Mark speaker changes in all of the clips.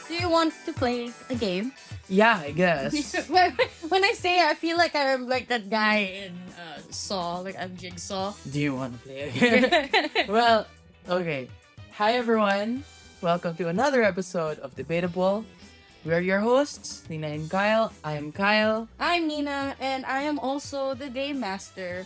Speaker 1: Do you want to play a game?
Speaker 2: Yeah, I guess.
Speaker 1: When I say I feel like I'm like that guy in Saw, like I'm Jigsaw.
Speaker 2: Do you want to play again? Well, okay. Hi, everyone. Welcome to another episode of Debatable. We're your hosts, Nina and Kyle. I am Kyle.
Speaker 1: I'm Nina, and I am also the game master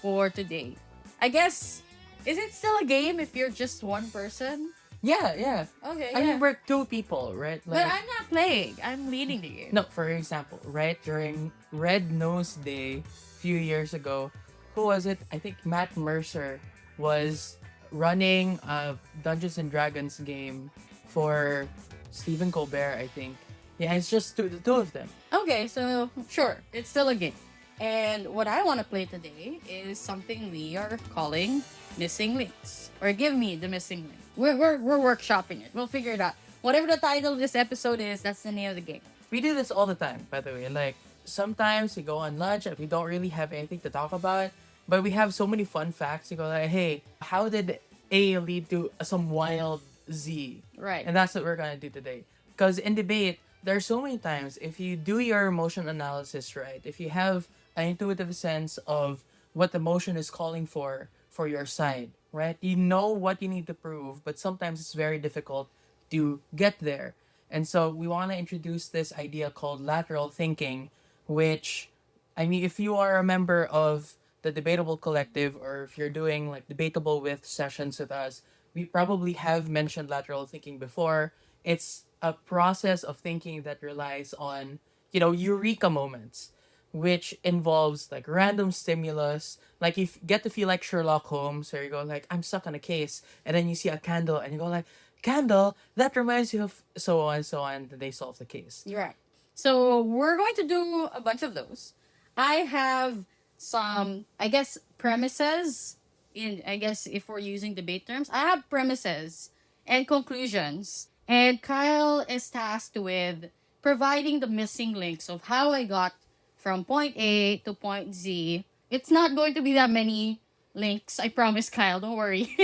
Speaker 1: for today. I guess, is it still a game if you're just one person?
Speaker 2: Yeah.
Speaker 1: Okay,
Speaker 2: I
Speaker 1: yeah.
Speaker 2: mean, we're two people, right?
Speaker 1: But I'm not playing. I'm leading the game.
Speaker 2: No, for example, right during Red Nose Day a few years ago, who was it? I think Matt Mercer was running a Dungeons and Dragons game for Stephen Colbert, I think. Yeah, it's just the two of them.
Speaker 1: Okay, so sure, it's still a game. And what I want to play today is something we are calling missing links. Or give me the missing link. We're workshopping it. We'll figure it out. Whatever the title of this episode is, that's the name of the game.
Speaker 2: We do this all the time, by the way. Like, sometimes we go on lunch and we don't really have anything to talk about, but we have so many fun facts. You go like, hey, how did A lead to some wild Z?
Speaker 1: Right.
Speaker 2: And that's what we're gonna do today. Because in debate, there are so many times if you do your emotion analysis right, if you have an intuitive sense of what the motion is calling for your side, right? You know what you need to prove, but sometimes it's very difficult to get there. And so we want to introduce this idea called lateral thinking, which, I mean, if you are a member of the Debatable Collective or if you're doing like Debatable with sessions with us, we probably have mentioned lateral thinking before. It's a process of thinking that relies on, eureka moments, which involves like random stimulus. Like you get to feel like Sherlock Holmes, where you go like, I'm stuck on a case, and then you see a candle, and you go like, candle, that reminds you of so on and so on, and they solve the case.
Speaker 1: You're right. So we're going to do a bunch of those. I have some, I guess, premises. I guess if we're using debate terms, I have premises and conclusions. And Kyle is tasked with providing the missing links of how I got from point A to point Z. It's not going to be that many links, I promise, Kyle. Don't worry.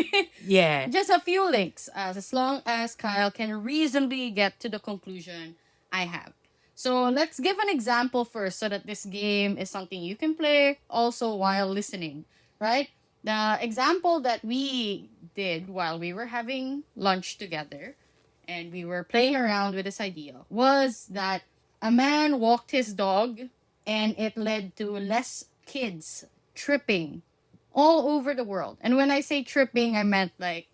Speaker 2: Yeah.
Speaker 1: Just a few links, as long as Kyle can reasonably get to the conclusion I have. So let's give an example first so that this game is something you can play also while listening, right? The example that we did while we were having lunch together and we were playing around with this idea was that a man walked his dog and it led to less kids tripping all over the world. And when I say tripping, I meant like,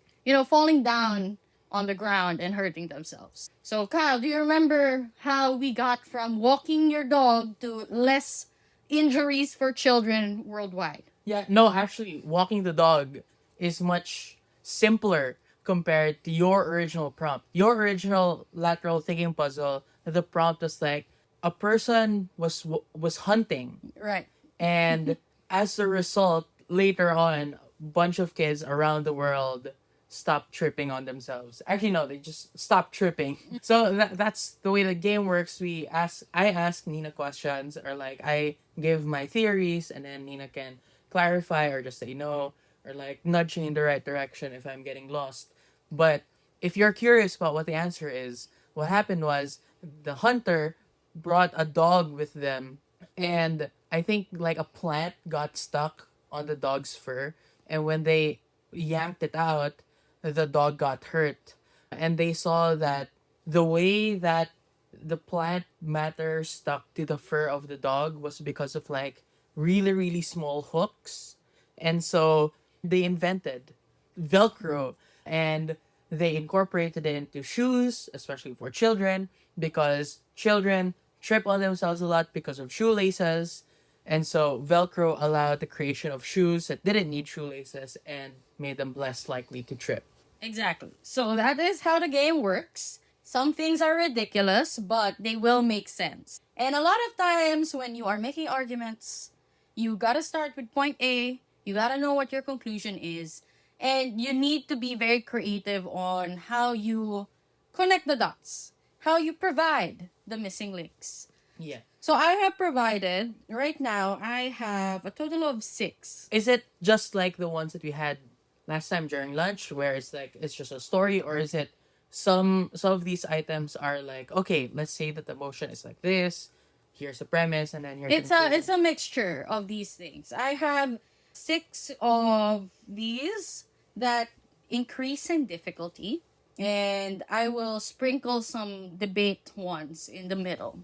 Speaker 1: falling down on the ground and hurting themselves. So, Kyle, do you remember how we got from walking your dog to less injuries for children worldwide?
Speaker 2: Yeah, no, actually, walking the dog is much simpler compared to your original prompt. Your original lateral thinking puzzle, the prompt was like a person was hunting,
Speaker 1: Right.
Speaker 2: and as a result, later on, a bunch of kids around the world stopped tripping on themselves. Actually, no, they just stopped tripping. So that's the way the game works. I ask Nina questions, or like I give my theories, and then Nina can clarify or just say no, or like nudge me in the right direction if I'm getting lost. But if you're curious about what the answer is, what happened was the hunter brought a dog with them, and I think like a plant got stuck on the dog's fur, and when they yanked it out, the dog got hurt. And they saw that the way that the plant matter stuck to the fur of the dog was because of like really, really small hooks. And so they invented Velcro, and they incorporated it into shoes, especially for children, because children trip on themselves a lot because of shoelaces. And so Velcro allowed the creation of shoes that didn't need shoelaces and made them less likely to trip.
Speaker 1: Exactly. So that is how the game works. Some things are ridiculous, but they will make sense. And a lot of times when you are making arguments, you gotta start with point A, you gotta know what your conclusion is, and you need to be very creative on how you connect the dots, how you provide the missing links.
Speaker 2: Yeah.
Speaker 1: So I have provided, right now, I have a total of 6.
Speaker 2: Is it just like the ones that we had last time during lunch, where it's like it's just a story, or is it some of these items are like, okay, let's say that the motion is like this. Here's the premise, and then here's the
Speaker 1: It's
Speaker 2: conclusion.
Speaker 1: a mixture of these things. I have 6 of these that increase in difficulty, and I will sprinkle some debate ones in the middle.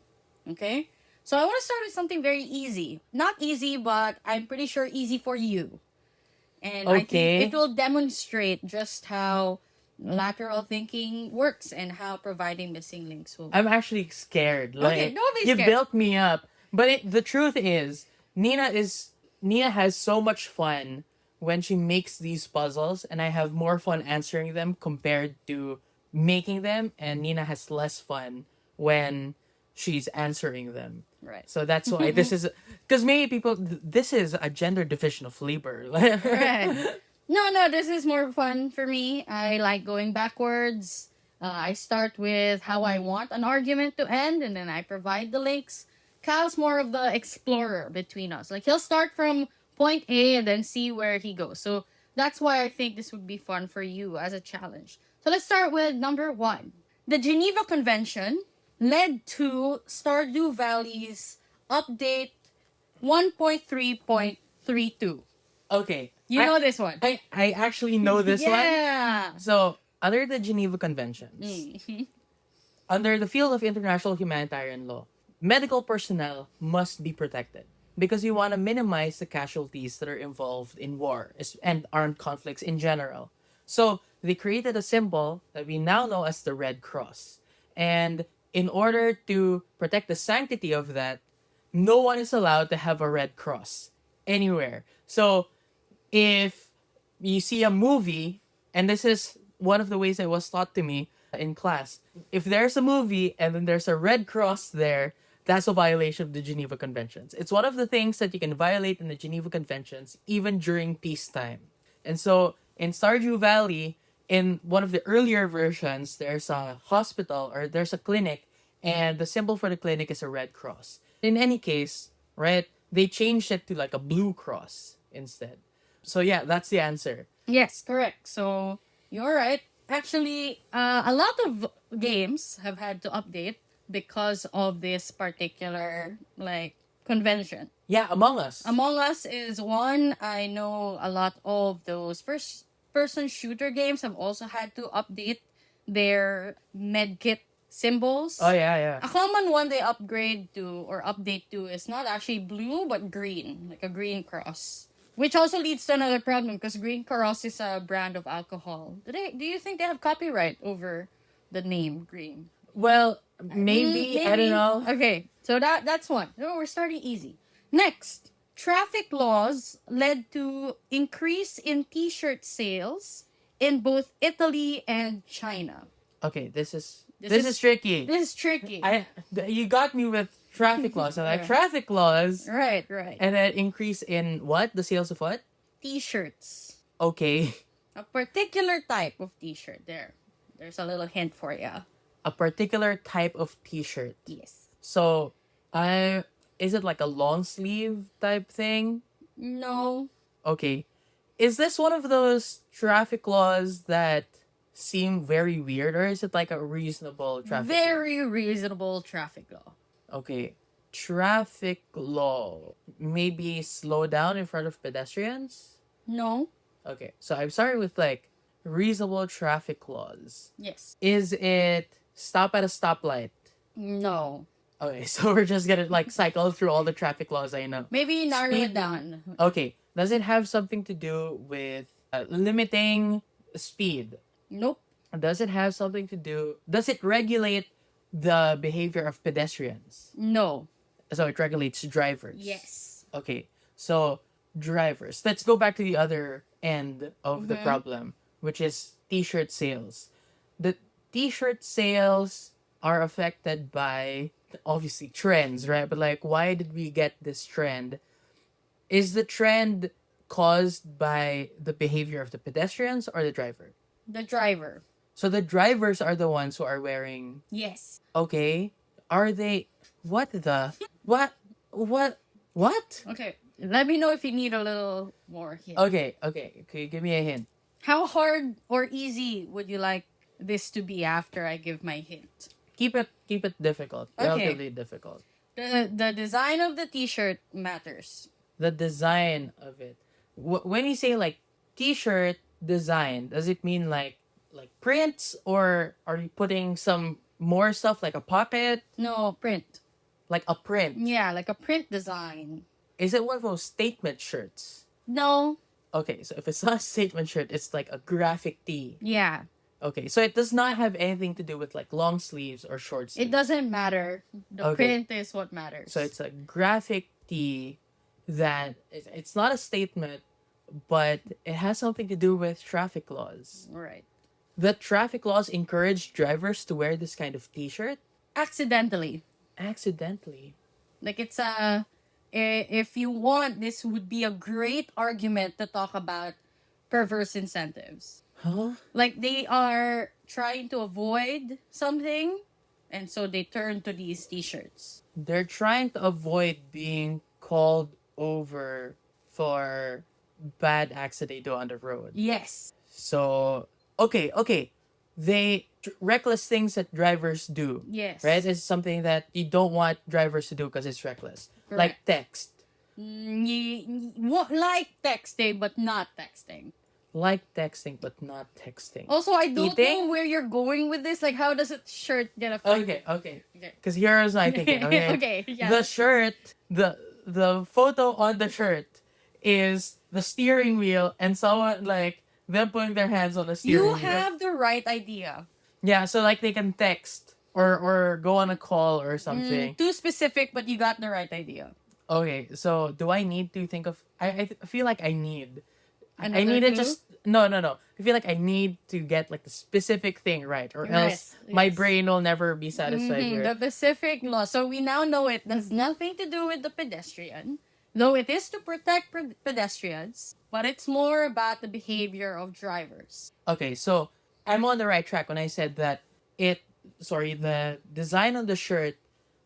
Speaker 1: Okay? So I want to start with something very easy. Not easy, but I'm pretty sure easy for you. And I think it
Speaker 2: Okay.
Speaker 1: will demonstrate just how lateral thinking works and how providing missing links will.
Speaker 2: I'm actually scared.
Speaker 1: Okay,
Speaker 2: Like,
Speaker 1: don't be
Speaker 2: you
Speaker 1: scared.
Speaker 2: built me up, but the truth is, Nina is Nina has so much fun when she makes these puzzles, and I have more fun answering them compared to making them, and Nina has less fun when she's answering them.
Speaker 1: Right.
Speaker 2: So that's why this is, because maybe people, this is a gender division of labor.
Speaker 1: Right. No, this is more fun for me. I like going backwards. I start with how I want an argument to end, and then I provide the links. Kyle's more of the explorer between us. Like, he'll start from point A and then see where he goes. So that's why I think this would be fun for you as a challenge. So let's start with number 1. The Geneva Convention led to Stardew Valley's update 1.3.32.
Speaker 2: Okay.
Speaker 1: You
Speaker 2: I,
Speaker 1: know this one.
Speaker 2: I actually know this one.
Speaker 1: Yeah.
Speaker 2: So, under the Geneva Conventions,
Speaker 1: Mhm.
Speaker 2: under the field of international humanitarian law, medical personnel must be protected because you want to minimize the casualties that are involved in war and armed conflicts in general. So, they created a symbol that we now know as the Red Cross. And in order to protect the sanctity of that, no one is allowed to have a red cross anywhere. So, if you see a movie, and this is one of the ways it was taught to me in class, if there's a movie and then there's a red cross there, that's a violation of the Geneva Conventions. It's one of the things that you can violate in the Geneva Conventions even during peacetime. And so in Stardew Valley, in one of the earlier versions, there's a hospital or there's a clinic, and the symbol for the clinic is a red cross. In any case, right, they changed it to like a blue cross instead. So yeah, that's the answer.
Speaker 1: Yes, correct. So you're right. Actually, a lot of games have had to update because of this particular like convention.
Speaker 2: Yeah, Among Us.
Speaker 1: Among Us is one. I know a lot of those first person shooter games have also had to update their medkit symbols.
Speaker 2: Oh yeah, yeah.
Speaker 1: A common one they upgrade to or update to is not actually blue but green, like a green cross. Which also leads to another problem because Green Cross is a brand of alcohol. Do you think they have copyright over the name Green?
Speaker 2: Well, maybe, I don't know.
Speaker 1: Okay, so that's one. No, we're starting easy. Next, traffic laws led to increase in T-shirt sales in both Italy and China.
Speaker 2: Okay, this
Speaker 1: This
Speaker 2: is tricky.
Speaker 1: This is tricky.
Speaker 2: You got me with traffic laws. So like
Speaker 1: Yeah.
Speaker 2: traffic laws,
Speaker 1: Right.
Speaker 2: and then increase in what? The sales of what?
Speaker 1: T-shirts.
Speaker 2: Okay,
Speaker 1: A particular type of T-shirt. There's a little hint for you.
Speaker 2: a particular type of T-shirt.
Speaker 1: Yes.
Speaker 2: So, is it like a long sleeve type thing?
Speaker 1: No.
Speaker 2: Okay, is this one of those traffic laws that seem very weird, or is it like a reasonable traffic law?
Speaker 1: Very reasonable traffic law.
Speaker 2: Okay, traffic law. Maybe slow down in front of pedestrians?
Speaker 1: No.
Speaker 2: Okay, so I'm sorry with like reasonable traffic laws.
Speaker 1: Yes.
Speaker 2: Is it stop at a stoplight?
Speaker 1: No.
Speaker 2: Okay, so we're just gonna like cycle through all the traffic laws I know.
Speaker 1: Maybe narrow
Speaker 2: Speed-
Speaker 1: it down.
Speaker 2: Okay, does it have something to do with limiting speed?
Speaker 1: Nope.
Speaker 2: Does it have something to do? Does it regulate the behavior of pedestrians?
Speaker 1: No.
Speaker 2: So it regulates drivers.
Speaker 1: Yes.
Speaker 2: Okay, so drivers. Let's go back to the other end of the problem, which is t-shirt sales. The t-shirt sales are affected by obviously trends, right? But like, why did we get this trend? Is the trend caused by the behavior of the pedestrians or the driver?
Speaker 1: The driver.
Speaker 2: So the drivers are the ones who are wearing.
Speaker 1: Yes.
Speaker 2: Okay, are they? What the? What?
Speaker 1: Okay. Let me know if you need a little more hint.
Speaker 2: Okay, give me a hint.
Speaker 1: How hard or easy would you like this to be after I give my hint.
Speaker 2: Keep it difficult.
Speaker 1: Okay.
Speaker 2: Relatively difficult.
Speaker 1: The design of the t-shirt matters.
Speaker 2: The design of it. When you say like t-shirt design, does it mean like prints, or are you putting some more stuff like a pocket,
Speaker 1: No, print.
Speaker 2: like a print?
Speaker 1: Yeah, like a print design.
Speaker 2: Is it one of those statement shirts?
Speaker 1: No.
Speaker 2: Okay, so if it's not a statement shirt, it's like a graphic tee.
Speaker 1: Yeah.
Speaker 2: Okay, so it does not have anything to do with like long sleeves or short sleeves.
Speaker 1: It doesn't matter. The
Speaker 2: Okay.
Speaker 1: print is what matters.
Speaker 2: So it's a graphic tee that it's not a statement, but it has something to do with traffic laws.
Speaker 1: right.
Speaker 2: The traffic laws encourage drivers to wear this kind of t-shirt
Speaker 1: Accidentally.
Speaker 2: accidentally.
Speaker 1: Like it's a if you want, this would be a great argument to talk about perverse incentives.
Speaker 2: Huh?
Speaker 1: Like they are trying to avoid something, and so they turn to these t-shirts.
Speaker 2: They're trying to avoid being called over for bad acts that they do on the road.
Speaker 1: Yes.
Speaker 2: So, okay. Reckless things that drivers do,
Speaker 1: Yes.
Speaker 2: right? Is something that you don't want drivers to do because it's reckless. Like text.
Speaker 1: Like texting, but not texting.
Speaker 2: Like texting, but not texting.
Speaker 1: Also, I don't
Speaker 2: Eating?
Speaker 1: know where you're going with this. Like, how does a shirt get affected?
Speaker 2: Okay.
Speaker 1: Okay.
Speaker 2: Because here's my thinking. Okay.
Speaker 1: Okay, yeah.
Speaker 2: The shirt, the photo on the shirt is the steering wheel and someone like them putting their hands on the steering
Speaker 1: You
Speaker 2: wheel.
Speaker 1: have the right idea.
Speaker 2: Yeah, so like they can text or go on a call or something.
Speaker 1: Too specific, but you got the right idea.
Speaker 2: Okay, so do I need to think of? I feel like I need. I
Speaker 1: Another
Speaker 2: need to
Speaker 1: clue?
Speaker 2: just no. I feel like I need to get like the specific thing right, or else
Speaker 1: Yes,
Speaker 2: my
Speaker 1: yes.
Speaker 2: brain will never be satisfied
Speaker 1: Mhm,
Speaker 2: here.
Speaker 1: the Pacific law. So we now know it has nothing to do with the pedestrian, though it is to protect pedestrians, but it's more about the behavior of drivers.
Speaker 2: Okay, so I'm on the right track when I said that the design on the shirt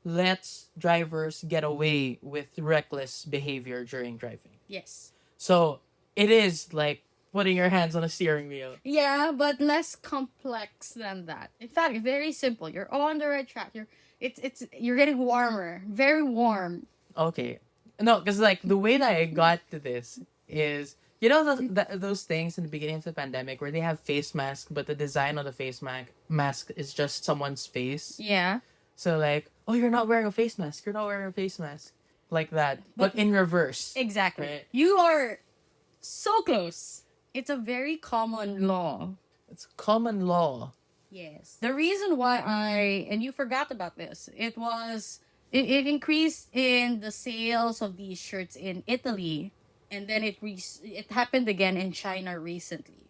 Speaker 2: lets drivers get away with reckless behavior during driving.
Speaker 1: Yes.
Speaker 2: So it is like putting your hands on a steering wheel.
Speaker 1: Yeah, but less complex than that. In fact, very simple. You're on the right track. You're getting warmer, very warm.
Speaker 2: Okay. No, because like the way that I got to this is, those things in the beginning of the pandemic where they have face masks, but the design of the face mask is just someone's face.
Speaker 1: Yeah.
Speaker 2: So like, oh, you're not wearing a face mask. You're not wearing a face mask. Like that, but in reverse.
Speaker 1: Exactly.
Speaker 2: Right.
Speaker 1: You are so close. It's a very common law.
Speaker 2: It's common law.
Speaker 1: Yes. The reason why and you forgot about this, it increased in the sales of these shirts in Italy, and then it happened again in China recently.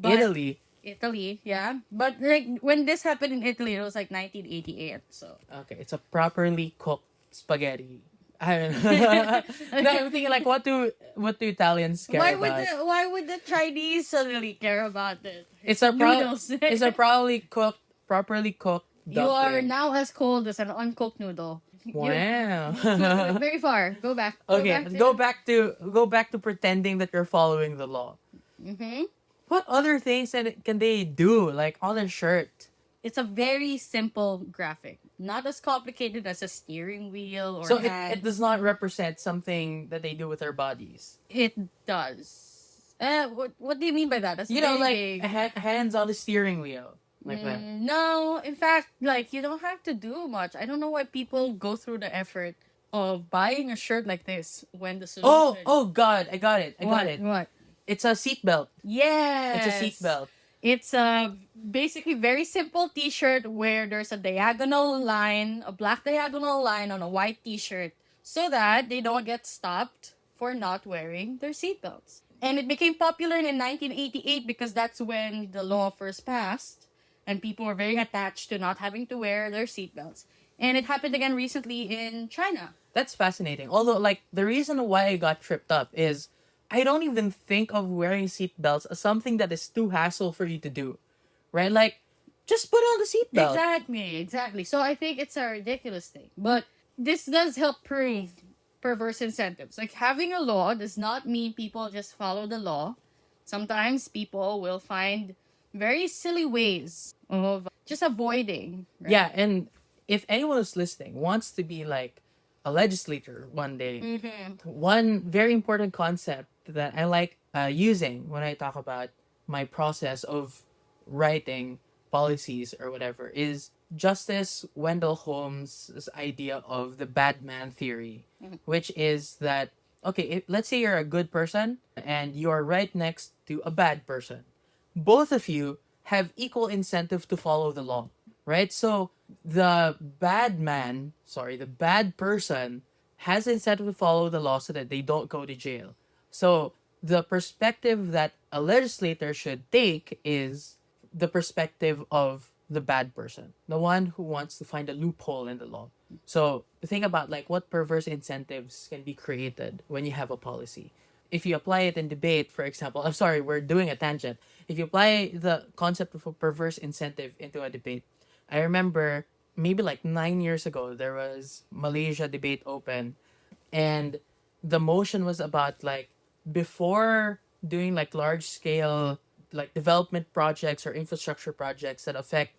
Speaker 1: Italy, yeah. But like when this happened in Italy, it was like 1988. So
Speaker 2: Okay, it's a properly cooked spaghetti. I don't know. No, I'm thinking like, what do Italians care about?
Speaker 1: why would the Chinese suddenly care about it?
Speaker 2: It's a
Speaker 1: Noodles.
Speaker 2: it's a properly cooked
Speaker 1: You are
Speaker 2: dumpling.
Speaker 1: now as cold as an uncooked noodle.
Speaker 2: Wow.
Speaker 1: Very far. Go back.
Speaker 2: Okay, go back to pretending that you're following the law.
Speaker 1: Mm-hmm.
Speaker 2: What other things can they do like on a shirt?
Speaker 1: It's a very simple graphic, not as complicated as a steering wheel or
Speaker 2: So it
Speaker 1: hands.
Speaker 2: does not represent something that they do with their bodies.
Speaker 1: It does. What do you mean by that? That's
Speaker 2: You know,
Speaker 1: very
Speaker 2: like
Speaker 1: vague.
Speaker 2: hands on the steering wheel, like that.
Speaker 1: No, in fact, like you don't have to do much. I don't know why people go through the effort of buying a shirt like this when the solution.
Speaker 2: Oh God, I got it. I got it.
Speaker 1: What?
Speaker 2: It's a seatbelt.
Speaker 1: Yes.
Speaker 2: It's a seatbelt.
Speaker 1: It's a basically very simple t-shirt where there's a diagonal line, a black diagonal line on a white t-shirt so that they don't get stopped for not wearing their seatbelts. And it became popular in 1988 because that's when the law first passed and people were very attached to not having to wear their seatbelts. And it happened again recently in China.
Speaker 2: That's fascinating. Although, like, the reason why I got tripped up is I don't even think of wearing seatbelts as something that is too hassle for you to do, right? Like, just put on the seatbelt.
Speaker 1: Exactly. So I think it's a ridiculous thing. But this does help prove perverse incentives. Like having a law does not mean people just follow the law. Sometimes people will find very silly ways of just avoiding. Right?
Speaker 2: Yeah, and if anyone who's listening wants to be like a legislator one day, one very important concept that I like using when I talk about my process of writing policies or whatever is Justice Wendell Holmes' idea of the bad man theory, which is that, okay, let's say you're a good person and you're right next to a bad person. Both of you have equal incentive to follow the law, right? So the bad person has incentive to follow the law so that they don't go to jail. So the perspective that a legislator should take is the perspective of the bad person, the one who wants to find a loophole in the law. So think about like what perverse incentives can be created when you have a policy. If you apply it in debate, for example, I'm sorry, we're doing a tangent. If you apply the concept of a perverse incentive into a debate, I remember maybe like 9 years ago, there was Malaysia debate open, and the motion was about like before doing like large scale like development projects or infrastructure projects that affect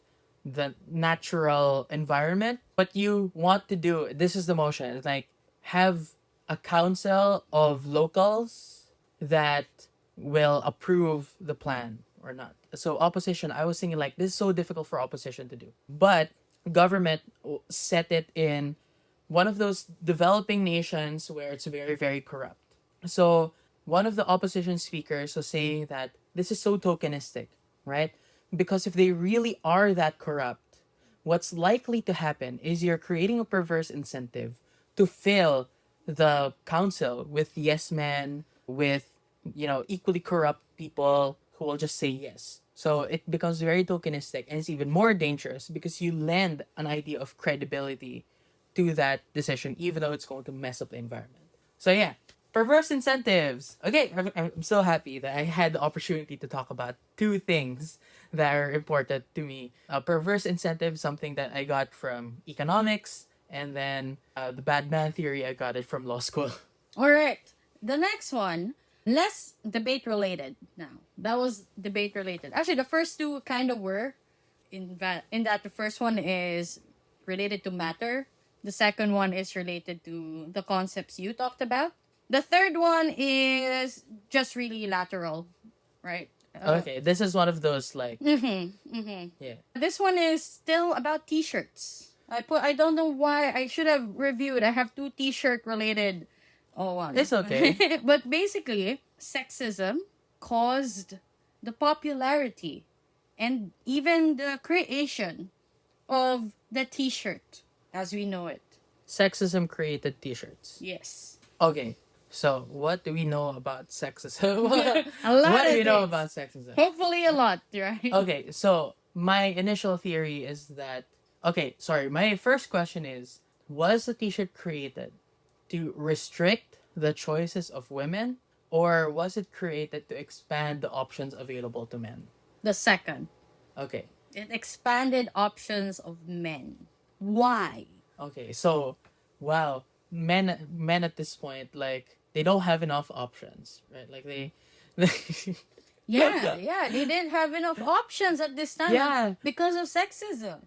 Speaker 2: the natural environment, what you want to do, this is the motion, is like have a council of locals that will approve the plan or not. So opposition, I was thinking like this is so difficult for opposition to do, but government set it in one of those developing nations where it's very, very corrupt. So one of the opposition speakers was saying that this is so tokenistic, right? Because if they really are that corrupt, what's likely to happen is you're creating a perverse incentive to fill the council with yes men, with, equally corrupt people who will just say yes. So it becomes very tokenistic, and it's even more dangerous because you lend an idea of credibility to that decision, even though it's going to mess up the environment. So yeah, perverse incentives. Okay, I'm so happy that I had the opportunity to talk about two things that are important to me. Perverse incentive, something that I got from economics, and then the bad man theory, I got it from law school.
Speaker 1: All right. The next one, less debate related now. That was debate related. Actually, the first two kind of were in that the first one is related to matter. The second one is related to the concepts you talked about. The third one is just really lateral, right?
Speaker 2: Okay, this is one of those like yeah.
Speaker 1: This one is still about t-shirts. I don't know why I should have reviewed. I have two t-shirt related. Oh, one.
Speaker 2: It's okay.
Speaker 1: But basically, sexism caused the popularity and even the creation of the t-shirt as we know it.
Speaker 2: Sexism created t-shirts.
Speaker 1: Yes.
Speaker 2: Okay, so what do we know about sexism?
Speaker 1: A lot
Speaker 2: What
Speaker 1: of
Speaker 2: do we know
Speaker 1: things.
Speaker 2: about sexism?
Speaker 1: Hopefully a lot, right?
Speaker 2: Okay, so my initial theory is that, okay, sorry, my first question is, was the t-shirt created to restrict the choices of women, or was it created to expand the options available to men?
Speaker 1: The second.
Speaker 2: Okay.
Speaker 1: It expanded options of men. Why?
Speaker 2: Okay, so wow, men at this point, like they don't have enough options, right? Like they
Speaker 1: Yeah, they didn't have enough options at this time.
Speaker 2: Yeah.
Speaker 1: Because of sexism.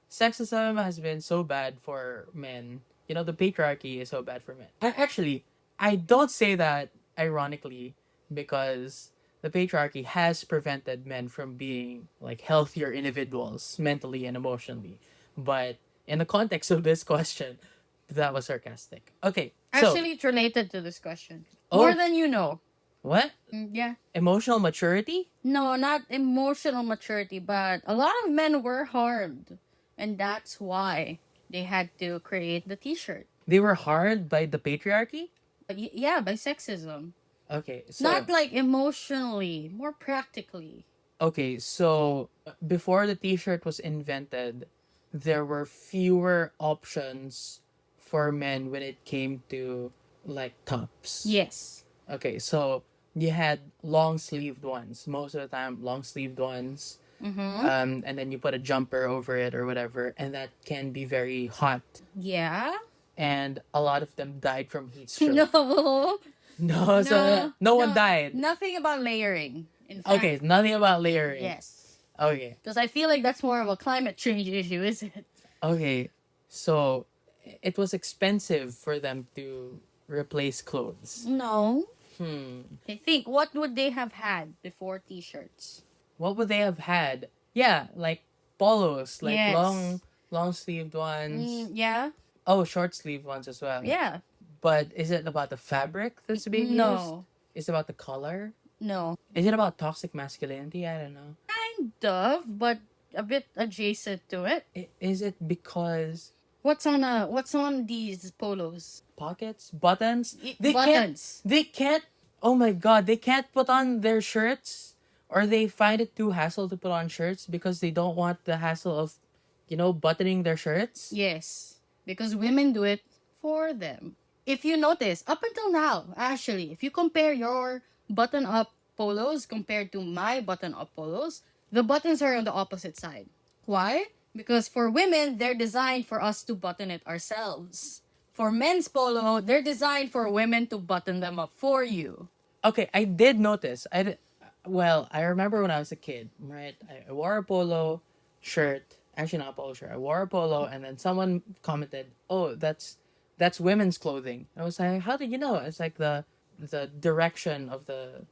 Speaker 2: Sexism has been so bad for men. The patriarchy is so bad for men. Actually, I don't say that ironically, because the patriarchy has prevented men from being like healthier individuals mentally and emotionally. But in the context of this question, that was sarcastic. Okay, so
Speaker 1: Actually, it's related to this question.
Speaker 2: Oh.
Speaker 1: More than you know.
Speaker 2: what?
Speaker 1: Yeah.
Speaker 2: Emotional maturity?
Speaker 1: No, not emotional maturity, but a lot of men were harmed. And that's why they had to create the t-shirt.
Speaker 2: They were harmed by the patriarchy?
Speaker 1: Yeah, by sexism.
Speaker 2: Okay, so
Speaker 1: Not like emotionally, more practically.
Speaker 2: okay, so before the t-shirt was invented, there were fewer options for men when it came to like tops.
Speaker 1: Yes.
Speaker 2: Okay, so you had long sleeved ones. Most of the time, long sleeved ones. And then you put a jumper over it or whatever, and that can be very hot.
Speaker 1: Yeah.
Speaker 2: And a lot of them died from heat stroke.
Speaker 1: No.
Speaker 2: No, so no one
Speaker 1: no,
Speaker 2: died.
Speaker 1: Nothing about layering In fact,
Speaker 2: Okay, nothing about layering.
Speaker 1: yes.
Speaker 2: Okay.
Speaker 1: Because I feel like that's more of a climate change issue, is it?
Speaker 2: Okay. So it was expensive for them to replace clothes.
Speaker 1: No.
Speaker 2: Hmm.
Speaker 1: I think, what would they have had before t-shirts?
Speaker 2: What would they have had? Yeah, like polos, like
Speaker 1: Yes.
Speaker 2: long sleeved ones.
Speaker 1: Yeah.
Speaker 2: Oh, short sleeved ones as well.
Speaker 1: Yeah.
Speaker 2: But is it about the fabric that's being used?
Speaker 1: No.
Speaker 2: Is it about the color?
Speaker 1: No.
Speaker 2: Is it about toxic masculinity? I don't know.
Speaker 1: Kind of, but a bit adjacent to it.
Speaker 2: Is it because
Speaker 1: What's on these polos?
Speaker 2: pockets, buttons?
Speaker 1: Buttons.
Speaker 2: They can't. Oh my god! They can't put on their shirts, or they find it too hassle to put on shirts because they don't want the hassle of, buttoning their shirts.
Speaker 1: Yes. Because women do it for them. If you notice, up until now, actually, if you compare your button-up polos compared to my button-up polos, the buttons are on the opposite side. Why? Because for women, they're designed for us to button it ourselves. For men's polo, they're designed for women to button them up for you.
Speaker 2: Okay, I did notice. Well, I remember when I was a kid, right? I wore a polo shirt. Actually, not a polo shirt. I wore a polo, and then someone commented, "Oh, that's women's clothing." I was like, "How did you know?" It's like the direction of the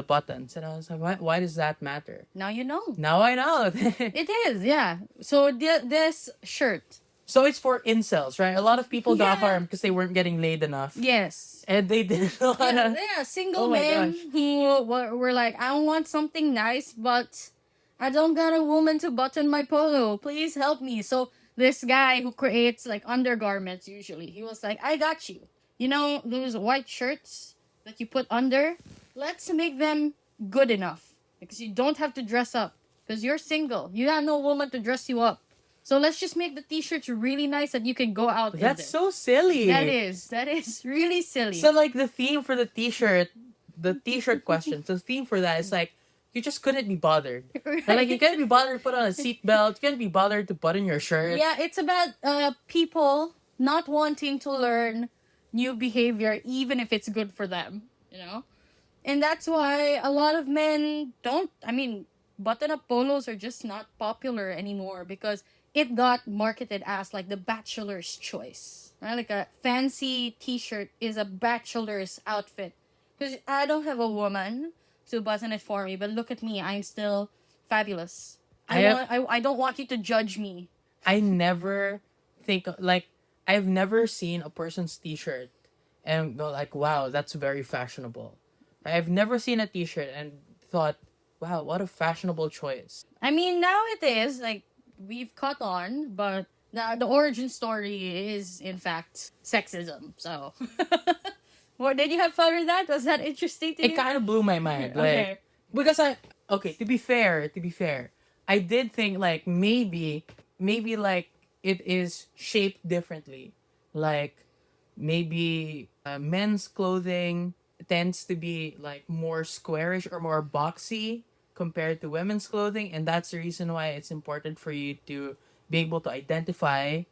Speaker 2: buttons, and I was like, "Why does that matter?"
Speaker 1: Now you know.
Speaker 2: Now I know.
Speaker 1: It is, yeah. So this shirt,
Speaker 2: So it's for incels, right? A lot of people got
Speaker 1: Yeah.
Speaker 2: harmed because they weren't getting laid enough,
Speaker 1: yes.
Speaker 2: and they didn't know how to.
Speaker 1: Single
Speaker 2: Oh my
Speaker 1: men
Speaker 2: gosh.
Speaker 1: who were like, I want something nice, but I don't got a woman to button my polo. Please help me. So this guy who creates like undergarments, usually, he was like, I got you. You know those white shirts that you put under? Let's make them good enough because you don't have to dress up because you're single. You got no woman to dress you up. So let's just make the t-shirts really nice that you can go out in
Speaker 2: That's
Speaker 1: them.
Speaker 2: so silly.
Speaker 1: That is really silly.
Speaker 2: So like the theme for the t-shirt question. So the theme for that is like you just couldn't be bothered.
Speaker 1: Right.
Speaker 2: And, like you couldn't be bothered to put on a seatbelt. You couldn't be bothered to button your shirt.
Speaker 1: Yeah, it's about people not wanting to learn new behavior, even if it's good for them. And that's why a lot of men don't. I mean, button-up polos are just not popular anymore because it got marketed as like the bachelor's choice. Right? Like a fancy T-shirt is a bachelor's outfit because I don't have a woman to button it for me, but look at me, I'm still fabulous. I don't want you to judge me.
Speaker 2: I never think like I've never seen a person's t-shirt and go like, wow, that's very fashionable. I've never seen a t-shirt and thought, wow, what a fashionable choice.
Speaker 1: I mean, now it is like we've caught on, but the origin story is in fact sexism. So, what did you have fun with that? Was that interesting to
Speaker 2: It
Speaker 1: you?
Speaker 2: kind of blew my mind. Like
Speaker 1: Okay.
Speaker 2: because to be fair, I did think like maybe like it is shaped differently. Like maybe men's clothing tends to be like more squarish or more boxy compared to women's clothing, and that's the reason why it's important for you to be able to identify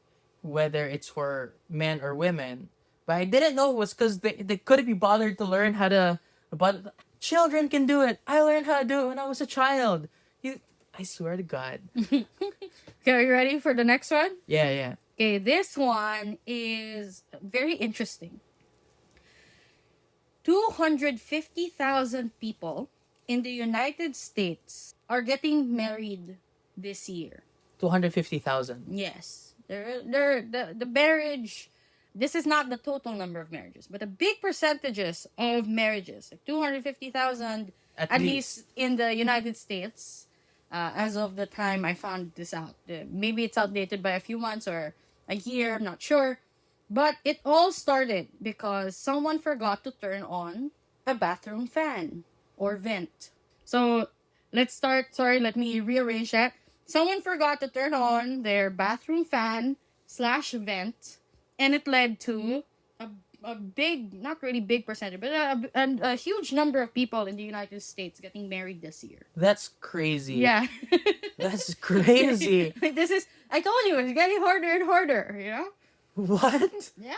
Speaker 2: whether it's for men or women. But I didn't know it was because they couldn't be bothered to learn how to. But children can do it. I learned how to do it when I was a child. I swear to God.
Speaker 1: Okay, are you ready for the next one?
Speaker 2: Yeah.
Speaker 1: Okay, this one is very interesting. 250,000 people in the United States are getting married this year.
Speaker 2: 250,000.
Speaker 1: Yes. The marriage, this is not the total number of marriages, but the big percentages of marriages, like 250,000 at least in the United States, as of the time I found this out. Maybe it's outdated by a few months or a year, I'm not sure. But it all started because someone forgot to turn on a bathroom fan or vent. So let's start. Sorry, let me rearrange that. Someone forgot to turn on their bathroom fan / vent, and it led to a big, not really big percentage, but a huge number of people in the United States getting married this year.
Speaker 2: That's crazy.
Speaker 1: Yeah.
Speaker 2: That's crazy.
Speaker 1: I told you, it's getting harder and harder,
Speaker 2: What?
Speaker 1: Yeah.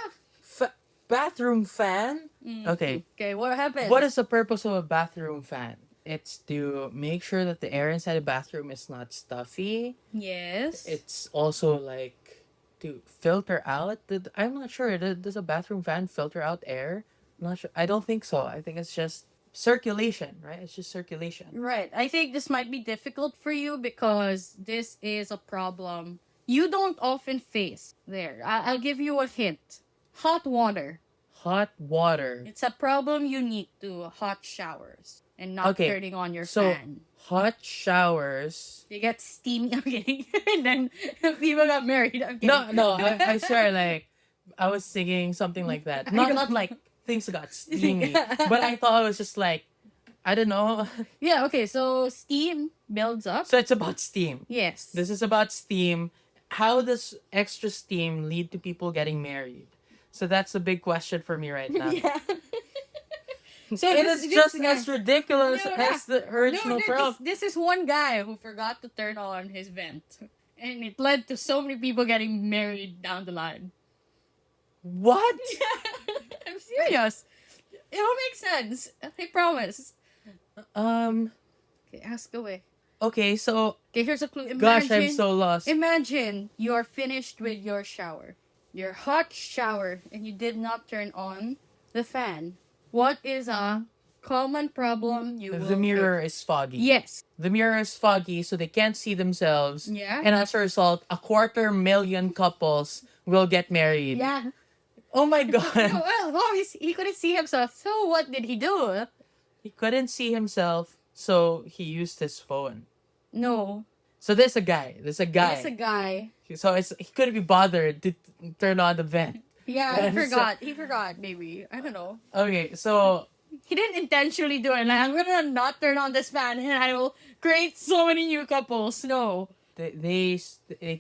Speaker 2: Bathroom fan? Okay.
Speaker 1: Okay, what happened?
Speaker 2: What is the purpose of a bathroom fan? It's to make sure that the air inside the bathroom is not stuffy.
Speaker 1: Yes.
Speaker 2: It's also like to filter out. I'm not sure. Does a bathroom fan filter out air? I'm not sure. I don't think so. I think it's just circulation, right? It's just circulation.
Speaker 1: Right. I think this might be difficult for you because this is a problem you don't often face there. I'll give you a hint. Hot water.
Speaker 2: Hot water.
Speaker 1: It's a problem unique to hot showers and not
Speaker 2: Okay,
Speaker 1: turning on your
Speaker 2: so
Speaker 1: fan.
Speaker 2: hot showers.
Speaker 1: You get steamy. I'm kidding. And then people got married. I'm kidding.
Speaker 2: No, I swear, like, I was singing something like that. Not like things got steamy, but I thought it was just like, I don't know.
Speaker 1: Yeah, okay, so steam builds up.
Speaker 2: So it's about steam.
Speaker 1: Yes.
Speaker 2: This is about steam. How does extra steam lead to people getting married? So that's the big question for me right now.
Speaker 1: Yeah. So
Speaker 2: It is just
Speaker 1: guy-
Speaker 2: as ridiculous
Speaker 1: No,
Speaker 2: as the original problem.
Speaker 1: this is one guy who forgot to turn on his vent. And it led to so many people getting married down the line.
Speaker 2: What?
Speaker 1: I'm serious. It will make sense. I promise. Okay, ask away.
Speaker 2: Okay, so
Speaker 1: Okay, here's a clue.
Speaker 2: gosh, I'm so lost.
Speaker 1: Imagine you're finished with your shower. Your hot shower, and you did not turn on the fan. What is a common problem you will
Speaker 2: The mirror
Speaker 1: face?
Speaker 2: is foggy.
Speaker 1: Yes.
Speaker 2: The mirror is foggy, so they can't see themselves.
Speaker 1: Yeah.
Speaker 2: And as a result, 250,000 couples will get married.
Speaker 1: Yeah.
Speaker 2: Oh my
Speaker 1: No,
Speaker 2: god.
Speaker 1: well, he couldn't see himself. So what did he do?
Speaker 2: He couldn't see himself, so he used his phone.
Speaker 1: No.
Speaker 2: So there's a guy. There's a guy.
Speaker 1: It's a guy.
Speaker 2: So he couldn't be bothered to turn on the vent.
Speaker 1: Yeah,
Speaker 2: And
Speaker 1: he
Speaker 2: so-
Speaker 1: forgot. He forgot, maybe. I don't know.
Speaker 2: Okay, so
Speaker 1: He didn't intentionally do it. Like, I'm gonna not turn on this fan and I will create so many new couples. No.
Speaker 2: they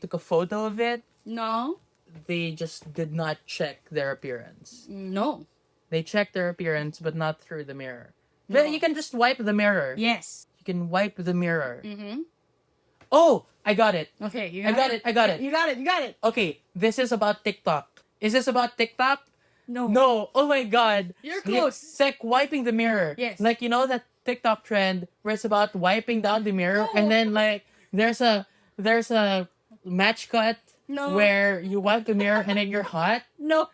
Speaker 2: took a photo of it.
Speaker 1: No.
Speaker 2: They just did not check their appearance.
Speaker 1: No.
Speaker 2: They checked their appearance, but not through the mirror.
Speaker 1: No.
Speaker 2: But you can just wipe the mirror.
Speaker 1: Yes.
Speaker 2: You can wipe the mirror.
Speaker 1: Mm-hmm.
Speaker 2: Oh, I got it.
Speaker 1: Okay, you
Speaker 2: I got it. I got it.
Speaker 1: You got it. You got it.
Speaker 2: Okay, this is about TikTok. Is this about TikTok?
Speaker 1: No.
Speaker 2: No. Oh my god.
Speaker 1: You're close.
Speaker 2: It's like wiping the mirror.
Speaker 1: Yes.
Speaker 2: Like, you know that TikTok trend where it's about wiping down the mirror,
Speaker 1: No.
Speaker 2: and then like there's a match cut
Speaker 1: No.
Speaker 2: where you wipe the mirror and then you're hot.
Speaker 1: No.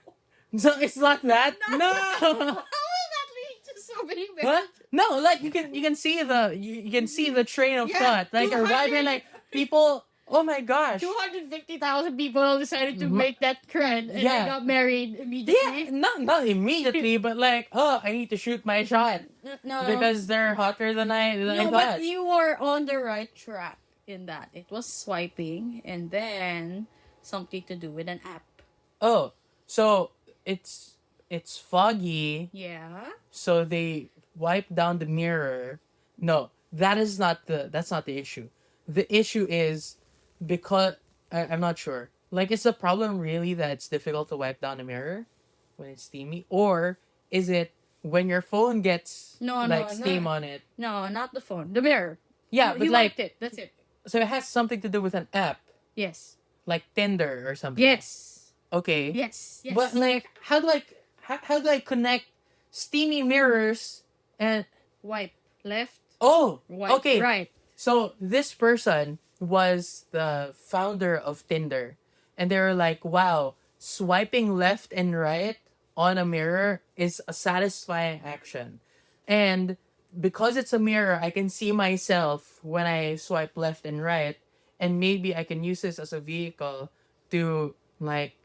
Speaker 2: So it's not that. No.
Speaker 1: How will that lead to so many
Speaker 2: What? No, like you can see you can see the train of
Speaker 1: Yeah,
Speaker 2: thought. Like you're
Speaker 1: 200
Speaker 2: wiping, like people. Oh my gosh.
Speaker 1: 250,000 people decided to make that trend and
Speaker 2: Yeah.
Speaker 1: they got married
Speaker 2: Yeah,
Speaker 1: immediately.
Speaker 2: not immediately, but like, oh, I need to shoot my shot
Speaker 1: No.
Speaker 2: because they're hotter than I
Speaker 1: no,
Speaker 2: thought.
Speaker 1: but you were on the right track in that. It was swiping and then something to do with an app.
Speaker 2: Oh, so it's foggy,
Speaker 1: Yeah.
Speaker 2: so they wipe down the mirror. No, that's not the issue. The issue is because I'm not sure. Like, is the problem really that it's difficult to wipe down a mirror when it's steamy, or is it when your phone gets
Speaker 1: No,
Speaker 2: like
Speaker 1: no,
Speaker 2: steam
Speaker 1: no.
Speaker 2: on it?
Speaker 1: No, not the phone. The mirror.
Speaker 2: Yeah,
Speaker 1: He
Speaker 2: but like,
Speaker 1: wiped it. That's it.
Speaker 2: so it has something to do with an app,
Speaker 1: Yes.
Speaker 2: like Tinder or something.
Speaker 1: Yes.
Speaker 2: Okay.
Speaker 1: Yes. Yes.
Speaker 2: But like, how do I connect steamy mirrors and
Speaker 1: Wipe left.
Speaker 2: oh,
Speaker 1: Wipe
Speaker 2: okay.
Speaker 1: right.
Speaker 2: So this person was the founder of Tinder, and they were like, "Wow, swiping left and right on a mirror is a satisfying action, and because it's a mirror, I can see myself when I swipe left and right, and maybe I can use this as a vehicle to like."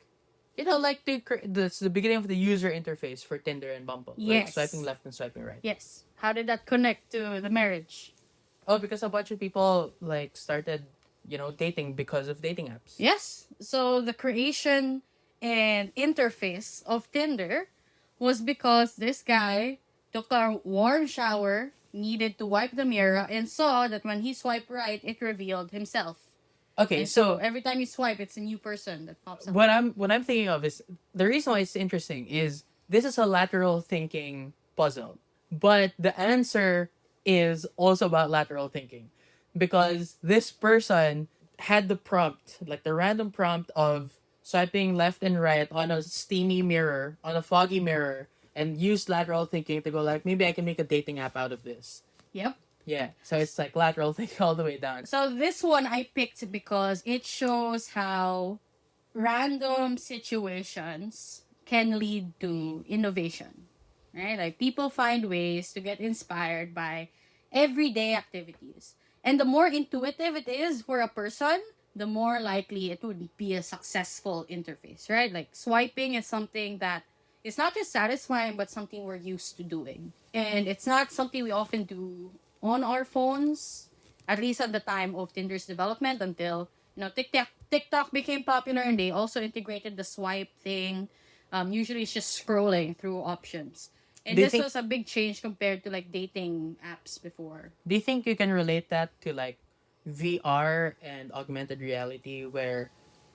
Speaker 2: Like that's the beginning of the user interface for Tinder and Bumble. Like
Speaker 1: Yes.
Speaker 2: swiping left and swiping right.
Speaker 1: Yes. How did that connect to the marriage?
Speaker 2: Oh, because a bunch of people like started, dating because of dating apps.
Speaker 1: Yes. So the creation and interface of Tinder was because this guy took a warm shower, needed to wipe the mirror, and saw that when he swiped right, it revealed himself.
Speaker 2: Okay,
Speaker 1: And
Speaker 2: so
Speaker 1: every time you swipe, it's a new person that pops up.
Speaker 2: what I'm thinking of is the reason why it's interesting is this is a lateral thinking puzzle, but the answer is also about lateral thinking, because this person had the prompt, like the random prompt of swiping left and right on a steamy mirror, on a foggy mirror, and used lateral thinking to go like, maybe I can make a dating app out of this.
Speaker 1: Yep.
Speaker 2: Yeah, so it's like lateral thing all the way down.
Speaker 1: So this one I picked because it shows how random situations can lead to innovation, right? Like people find ways to get inspired by everyday activities. And the more intuitive it is for a person, the more likely it would be a successful interface, right? Like swiping is something that is not just satisfying, but something we're used to doing. And it's not something we often do on our phones, at least at the time of Tinder's development until TikTok became popular and they also integrated the swipe thing. Usually it's just scrolling through options. And
Speaker 2: Do you
Speaker 1: this
Speaker 2: think
Speaker 1: was a big change compared to like dating apps before.
Speaker 2: do you think you can relate that to like VR and augmented reality where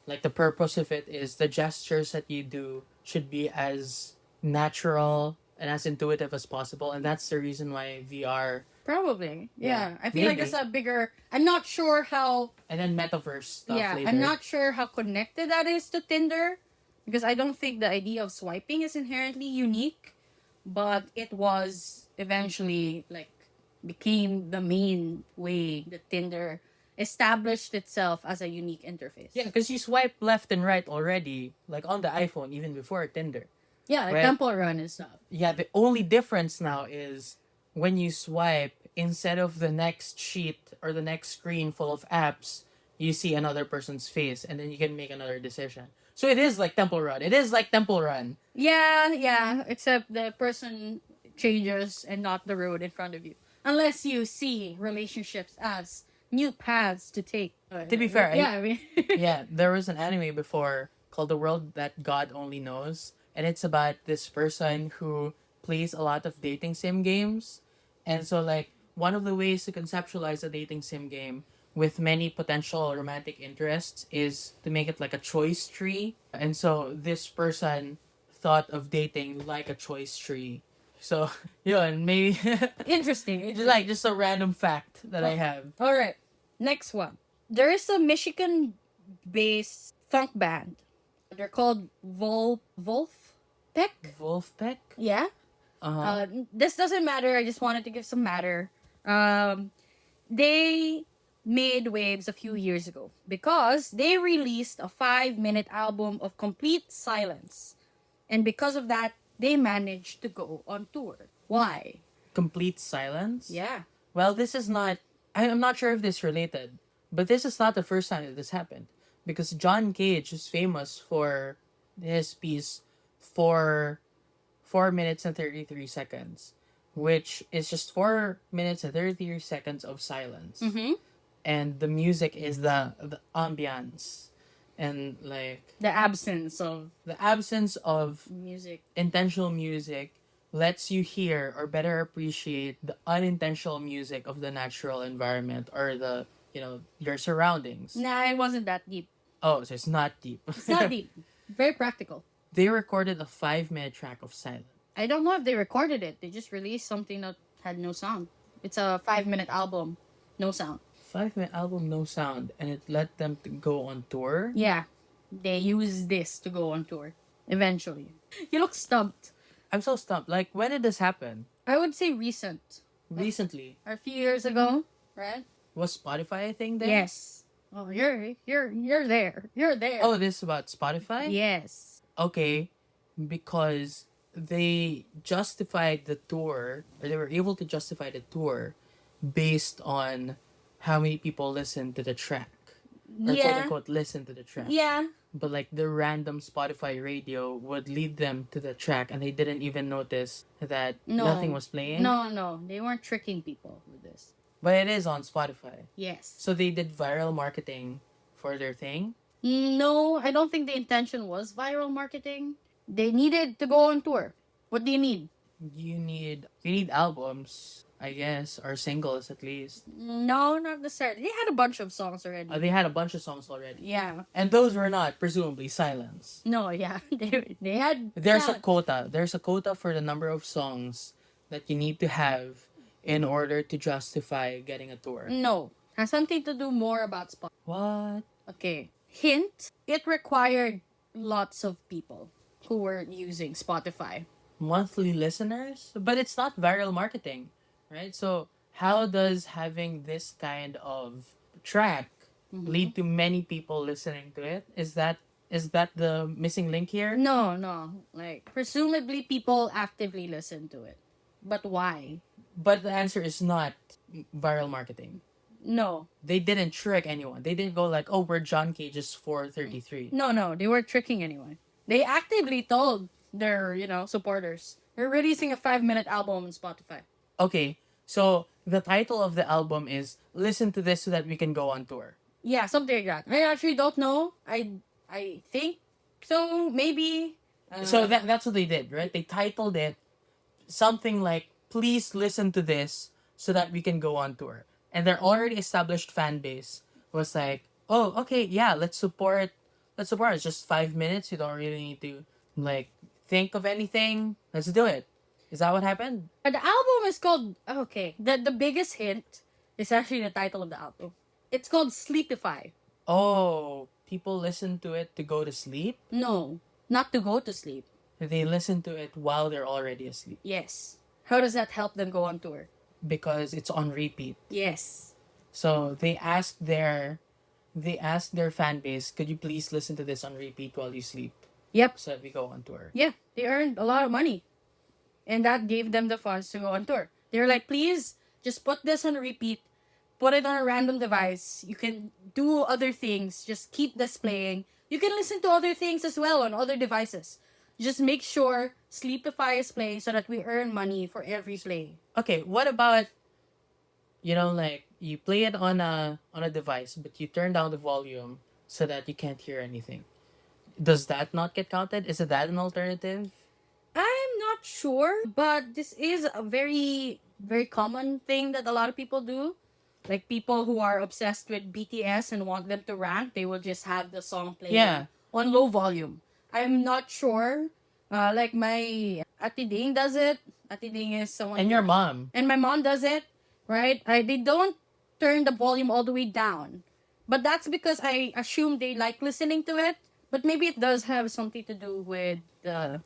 Speaker 2: like the purpose of it is the gestures that you do should be as natural and as intuitive as possible, and that's the reason why VR.
Speaker 1: Probably.
Speaker 2: Yeah,
Speaker 1: Yeah. I feel like
Speaker 2: maybe.
Speaker 1: that's a bigger I'm not sure how
Speaker 2: And then metaverse stuff
Speaker 1: yeah,
Speaker 2: later.
Speaker 1: I'm not sure how connected that is to Tinder because I don't think the idea of swiping is inherently unique, but it was eventually like became the main way that Tinder established itself as a unique interface.
Speaker 2: Yeah, because you swipe left and right already, like on the iPhone, even before Tinder.
Speaker 1: Yeah, like
Speaker 2: Right.
Speaker 1: Temple Run and stuff.
Speaker 2: Yeah, the only difference now is when you swipe, instead of the next sheet or the next screen full of apps, you see another person's face and then you can make another decision. So it is like Temple Run. It is like Temple Run.
Speaker 1: Yeah, yeah, except the person changes and not the road in front of you. Unless you see relationships as new paths to take.
Speaker 2: To be fair,
Speaker 1: yeah, I mean,
Speaker 2: Yeah, there was an anime before called The World That God Only Knows, and it's about this person who plays a lot of dating sim games. And so like one of the ways to conceptualize a dating sim game with many potential romantic interests is to make it like a choice tree. And so this person thought of dating like a choice tree. So, and maybe
Speaker 1: interesting.
Speaker 2: just a random fact that I have.
Speaker 1: All right, next one. There is a Michigan-based funk band. They're called Wolf Peck.
Speaker 2: Wolfpack?
Speaker 1: Yeah.
Speaker 2: Uh-huh.
Speaker 1: This doesn't matter. I just wanted to give some matter. They made waves a few years ago because they released a 5-minute album of complete silence. And because of that, they managed to go on tour. Why?
Speaker 2: Complete silence?
Speaker 1: Yeah.
Speaker 2: Well, this is not. I'm not sure if this related, but this is not the first time that this happened, because John Cage is famous for his piece for 4 minutes and 33 seconds, which is just 4 minutes and 33 seconds of silence,
Speaker 1: Mm-hmm.
Speaker 2: and the music is the ambiance, and like
Speaker 1: The absence of
Speaker 2: the absence of
Speaker 1: music.
Speaker 2: intentional music lets you hear or better appreciate the unintentional music of the natural environment or your surroundings.
Speaker 1: Nah, it wasn't that deep.
Speaker 2: Oh, so it's not deep.
Speaker 1: It's not deep. Very practical.
Speaker 2: They recorded a 5-minute track of silence.
Speaker 1: I don't know if they recorded it. They just released something that had no sound. It's a 5-minute album, no sound.
Speaker 2: 5-minute album, no sound, and it let them to go on tour.
Speaker 1: Yeah, they used this to go on tour. Eventually, you look stumped.
Speaker 2: I'm so stumped. Like, when did this happen?
Speaker 1: I would say recent,
Speaker 2: Recently.
Speaker 1: or a few years ago, right?
Speaker 2: Was Spotify a thing then?
Speaker 1: Yes. Oh, you're there. You're there.
Speaker 2: Oh, this is about Spotify?
Speaker 1: yes.
Speaker 2: Okay, because they justified the tour, or they were able to justify the tour based on how many people listen to the track. Or quote
Speaker 1: Yeah.
Speaker 2: unquote listen to the track.
Speaker 1: Yeah.
Speaker 2: But like the random Spotify radio would lead them to the track and they didn't even notice that
Speaker 1: No.
Speaker 2: nothing was playing.
Speaker 1: No, they weren't tricking people with this.
Speaker 2: But it is on Spotify.
Speaker 1: Yes.
Speaker 2: So they did viral marketing for their thing.
Speaker 1: No, I don't think the intention was viral marketing. They needed to go on tour. What do you need?
Speaker 2: You need albums, I guess, or singles at least.
Speaker 1: No, not necessarily. They had a bunch of songs already.
Speaker 2: They had a bunch of songs already.
Speaker 1: Yeah.
Speaker 2: And those were not presumably silence.
Speaker 1: No, yeah. They had
Speaker 2: There's a
Speaker 1: talent.
Speaker 2: quota. There's a quota for the number of songs that you need to have in order to justify getting a tour.
Speaker 1: No. Has something to do more about Spotify.
Speaker 2: What?
Speaker 1: Okay. Hint, it required lots of people who were using Spotify.
Speaker 2: Monthly listeners? But it's not viral marketing, right? So how does having this kind of track lead to many people listening to it? Is that the missing link here?
Speaker 1: No, no. Like, presumably people actively listen to it. But why?
Speaker 2: But the answer is not viral marketing.
Speaker 1: No.
Speaker 2: They didn't trick anyone. They didn't go like, "Oh, we're John Cage's 433."
Speaker 1: No, no. They weren't tricking anyone. They actively told their, supporters. They're releasing a 5-minute album on Spotify.
Speaker 2: Okay, so the title of the album is "Listen to This So That We Can Go on Tour."
Speaker 1: Yeah, something like that. I actually don't know. I think so. Maybe.
Speaker 2: So that's what they did, right? They titled it something like "Please listen to this so that we can go on tour." And their already established fan base was like, "Oh, okay, yeah, let's support. Let's support. It's just 5 minutes. You don't really need to like think of anything. Let's do it." Is that what happened?
Speaker 1: The album is called, okay. The biggest hint is actually the title of the album. It's called Sleepify.
Speaker 2: Oh, people listen to it to go to sleep.
Speaker 1: No, not to go to sleep.
Speaker 2: They listen to it while they're already asleep
Speaker 1: Yes. How does that help them go on tour?
Speaker 2: because it's on repeat.
Speaker 1: Yes.
Speaker 2: So they asked their fan base, "Could you please listen to this on repeat while you sleep
Speaker 1: Yep.
Speaker 2: so that we go on tour?"
Speaker 1: Yeah, they earned a lot of money. And that gave them the funds to go on tour. They were like, please, just put this on repeat. Put it on a random device. You can do other things. Just keep this playing. You can listen to other things as well on other devices. Just make sure Sleepify is playing so that we earn money for every play.
Speaker 2: Okay, what about like you play it on a device, but you turn down the volume so that you can't hear anything? Does that not get counted? Is that an alternative?
Speaker 1: I'm not sure, but this is a very, very common thing that a lot of people do. Like people who are obsessed with BTS and want them to rank, they will just have the song playing
Speaker 2: Yeah.
Speaker 1: on low volume. I'm not sure. Like my Ate Ding does it. Ate Ding is someone.
Speaker 2: And your mom.
Speaker 1: And my mom does it, right? They don't turn the volume all the way down. But that's because I assume they like listening to it. But maybe it does have something to do with the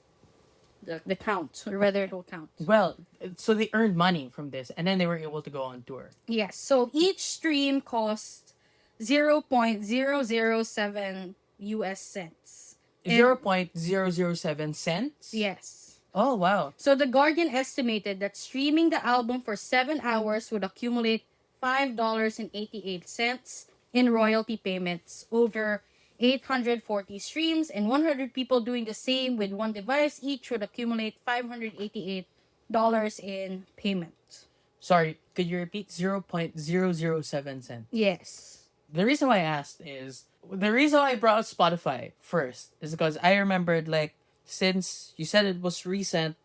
Speaker 1: count, or whether it will count.
Speaker 2: Well, so they earned money from this, and then they were able to go on tour.
Speaker 1: Yes. So each stream costs 0.007 US cents. And-
Speaker 2: 0.007 cents.
Speaker 1: Yes.
Speaker 2: Oh wow.
Speaker 1: So the Guardian estimated that streaming the album for 7 hours would accumulate $5.88 in royalty payments over 840 streams, and 100 people doing the same with one device each would accumulate $588 in payment.
Speaker 2: Sorry, could you repeat 0.007 cents?
Speaker 1: Yes.
Speaker 2: The reason why I asked is the reason why I brought up Spotify first is because I remembered, like, since you said it was recent,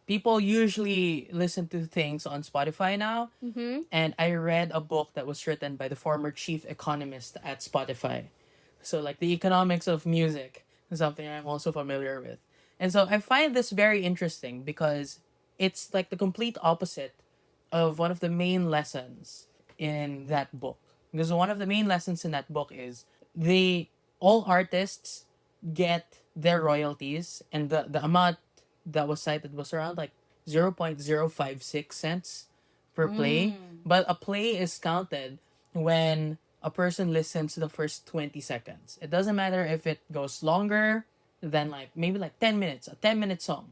Speaker 2: people usually listen to things on Spotify now.
Speaker 1: Mm-hmm.
Speaker 2: And I read a book that was written by the former chief economist at Spotify. So, like, the economics of music is something I'm also familiar with. And so I find this very interesting because it's like the complete opposite of one of the main lessons in that book. Because one of the main lessons in that book is all artists get their royalties, and the amount that was cited was around like 0.056 cents per play. But a play is counted when a person listens to the first 20 seconds. It doesn't matter if it goes longer than like maybe like 10 minutes, a 10-minute song,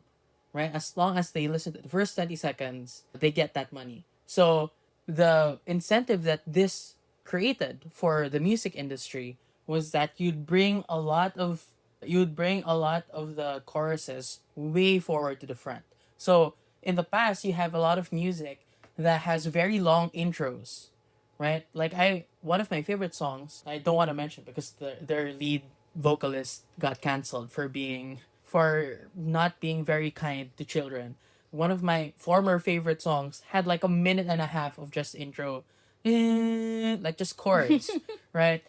Speaker 2: right? As long as they listen to the first 20 seconds, they get that money. So the incentive that this created for the music industry was that you'd bring a lot of the choruses way forward to the front. So in the past, you have a lot of music that has very long intros, right? Like one of my favorite songs, I don't want to mention because their lead vocalist got canceled for not being very kind to children. One of my former favorite songs had like a minute and a half of just intro, like just chords, right?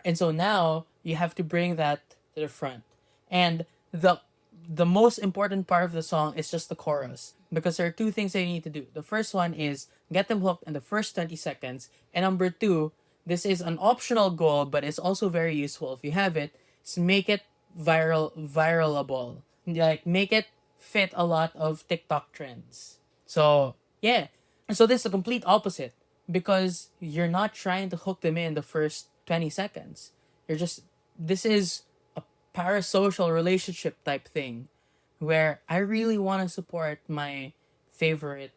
Speaker 2: And so now you have to bring that to the front. And the most important part of the song is just the chorus, because there are two things that you need to do. The first one is get them hooked in the first 20 seconds. And number two, this is an optional goal, but it's also very useful if you have it, is make it viralable. Like make it fit a lot of TikTok trends. So yeah, So this is the complete opposite because you're not trying to hook them in the first 20 seconds. You're just, this is a parasocial relationship type thing where I really want to support my favorite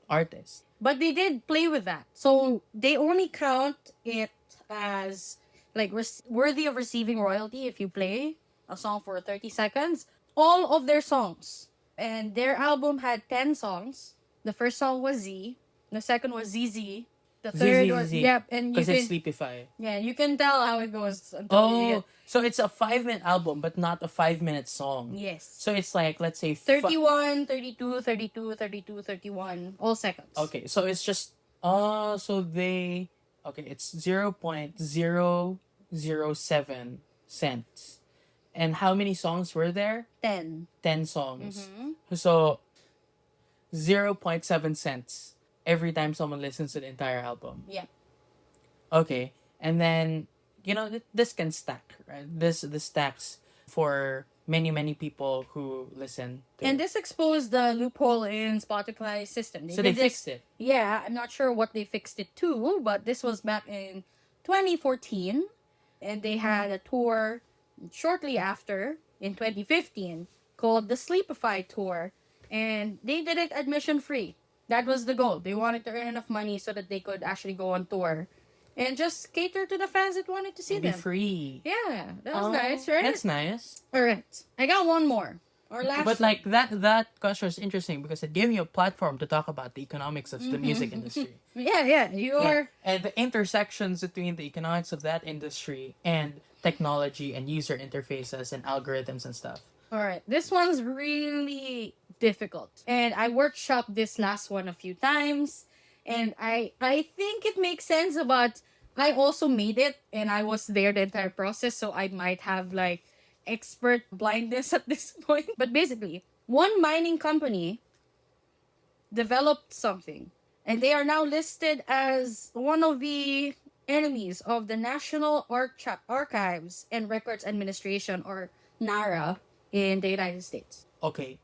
Speaker 2: artist.
Speaker 1: But they did play with that. So they only count it as like worthy of receiving royalty if you play a song for 30 seconds. All of their songs. And their album had 10 songs. The first song was Z. The second was ZZ. The third was,
Speaker 2: ZZZ.
Speaker 1: yep. And you
Speaker 2: Because it's
Speaker 1: can,
Speaker 2: Sleepify.
Speaker 1: yeah, you can tell how it goes until you
Speaker 2: Oh,
Speaker 1: get,
Speaker 2: so it's a 5-minute album, but not a 5-minute song.
Speaker 1: yes.
Speaker 2: So it's like, let's say,
Speaker 1: 31, 32, 32, 32, 31, all seconds.
Speaker 2: Okay, so it's just so they okay, it's 0.007 cents. And how many songs were there?
Speaker 1: 10.
Speaker 2: 10 songs.
Speaker 1: Mm-hmm.
Speaker 2: So 0.7 cents every time someone listens to the entire album.
Speaker 1: Yeah.
Speaker 2: Okay. And then this can stack, right? This stacks for many people who listen to
Speaker 1: And
Speaker 2: it.
Speaker 1: this exposed the loophole in Spotify's system.
Speaker 2: So they
Speaker 1: did this-
Speaker 2: fixed it.
Speaker 1: Yeah, I'm not sure what they fixed it to, but this was back in 2014. And they had a tour shortly after in 2015 called the Sleepify Tour. And they did it admission free. That was the goal. They wanted to earn enough money so that they could actually go on tour and just cater to the fans that wanted to see
Speaker 2: Be
Speaker 1: them.
Speaker 2: free.
Speaker 1: Yeah, that was nice, right?
Speaker 2: That's nice.
Speaker 1: All right. I got one more. Our last
Speaker 2: But like that question is interesting because it gave you a platform to talk about the economics of the music industry.
Speaker 1: Yeah, you
Speaker 2: Yeah.
Speaker 1: are.
Speaker 2: And the intersections between the economics of that industry and technology and user interfaces and algorithms and stuff.
Speaker 1: All right. This one's really difficult. And I workshopped this last one a few times. And I think it makes sense, but I also made it and I was there the entire process. So I might have like expert blindness at this point. But basically, one mining company developed something. And they are now listed as one of the enemies of the National Archives and Records Administration, or NARA, in the United States.
Speaker 2: Okay.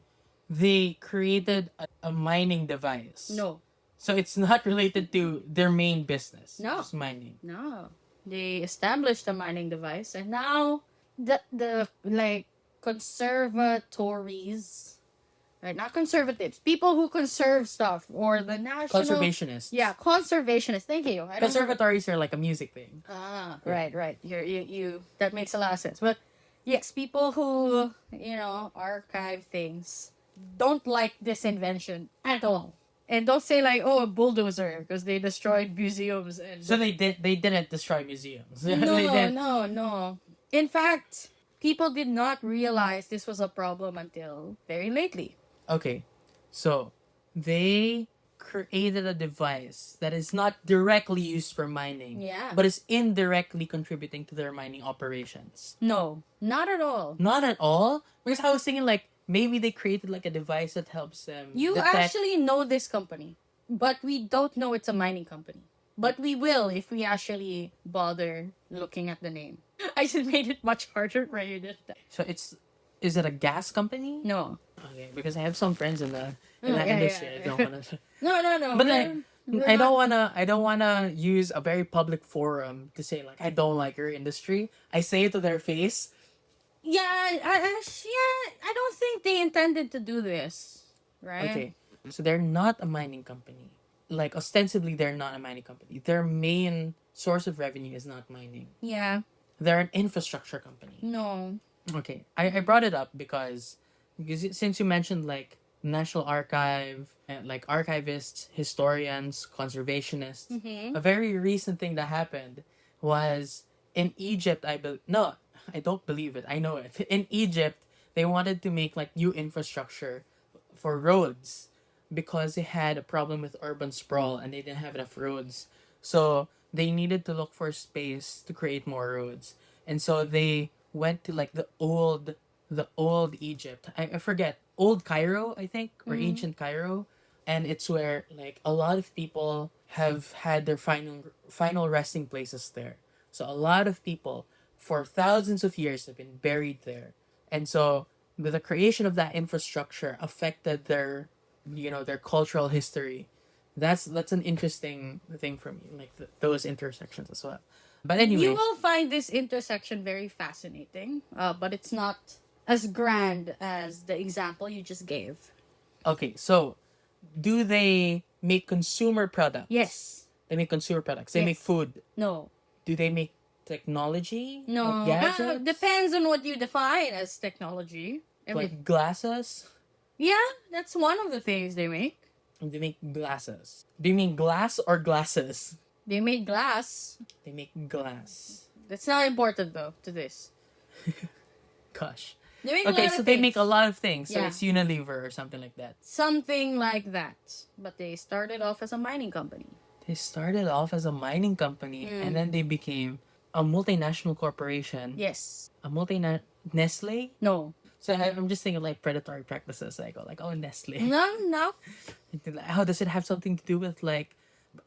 Speaker 2: They created a mining device.
Speaker 1: No.
Speaker 2: So it's not related to their main business.
Speaker 1: No.
Speaker 2: Just mining.
Speaker 1: No. They established a mining device, and now the like conservatories, right? Not conservatives, people who conserve stuff, or the national
Speaker 2: Conservationists.
Speaker 1: Yeah, conservationists. Thank you. I don't know.
Speaker 2: Conservatories are like a music thing.
Speaker 1: Ah, right. You. That makes a lot of sense. But yes, people who archive things don't like this invention at all. And don't say like, oh, a bulldozer, because they destroyed museums and
Speaker 2: So they didn't destroy museums. They
Speaker 1: no,
Speaker 2: did.
Speaker 1: no. In fact, people did not realize this was a problem until very lately.
Speaker 2: Okay. So they created a device that is not directly used for mining.
Speaker 1: Yeah.
Speaker 2: But is indirectly contributing to their mining operations.
Speaker 1: No, not at all.
Speaker 2: Not at all? Because I was thinking like maybe they created like a device that helps them
Speaker 1: You
Speaker 2: detect.
Speaker 1: actually know this company, but we don't know it's a mining company. But we will if we actually bother looking at the name. I just made it much harder for you than that.
Speaker 2: So is it a gas company?
Speaker 1: No.
Speaker 2: Okay, because I have some friends in that
Speaker 1: Yeah,
Speaker 2: industry.
Speaker 1: yeah.
Speaker 2: I don't wanna
Speaker 1: No.
Speaker 2: But like
Speaker 1: we're
Speaker 2: I don't
Speaker 1: not-
Speaker 2: wanna use a very public forum to say like I don't like your industry. I say it to their face.
Speaker 1: Yeah, I don't think they intended to do this, right?
Speaker 2: Okay. So they're not a mining company. Like ostensibly they're not a mining company. Their main source of revenue is not mining.
Speaker 1: Yeah.
Speaker 2: They're an infrastructure company.
Speaker 1: No.
Speaker 2: Okay. I brought it up because since you mentioned like National Archive and like archivists, historians, conservationists,
Speaker 1: Mm-hmm.
Speaker 2: a very recent thing that happened was in Egypt, no, I don't believe it. I know it. In Egypt, they wanted to make like new infrastructure for roads because they had a problem with urban sprawl and they didn't have enough roads. So they needed to look for space to create more roads. And so they went to like the old Egypt. I forget, old Cairo, I think, or ancient Cairo. And it's where like a lot of people have had their final resting places there. So a lot of people for thousands of years have been buried there. And so the creation of that infrastructure affected their cultural history That's an interesting thing for me, like those intersections as well. But
Speaker 1: You
Speaker 2: anyway,
Speaker 1: will find this intersection very fascinating, but it's not as grand as the example you just gave.
Speaker 2: okay, so do they make consumer products?
Speaker 1: Yes.
Speaker 2: They make consumer products. They make
Speaker 1: Yes.
Speaker 2: food.
Speaker 1: No.
Speaker 2: Do they make technology?
Speaker 1: No.
Speaker 2: Like gadgets?
Speaker 1: Depends on what you define as technology.
Speaker 2: Like glasses?
Speaker 1: Yeah, that's one of the things they make.
Speaker 2: They make glasses. Do you mean glass or glasses?
Speaker 1: They made glass.
Speaker 2: They make glass.
Speaker 1: That's not important though to this.
Speaker 2: Gosh.
Speaker 1: They make
Speaker 2: Okay,
Speaker 1: a lot
Speaker 2: so
Speaker 1: of
Speaker 2: they
Speaker 1: things.
Speaker 2: make a lot of things. So
Speaker 1: Yeah.
Speaker 2: it's Unilever or something like that.
Speaker 1: Something like that. But they started off as a mining company.
Speaker 2: They started off as a mining company and then they became a multinational corporation.
Speaker 1: Yes.
Speaker 2: A Nestle?
Speaker 1: No.
Speaker 2: So I'm just thinking like predatory practices. I go like, oh, Nestle.
Speaker 1: No.
Speaker 2: How does it have something to do with like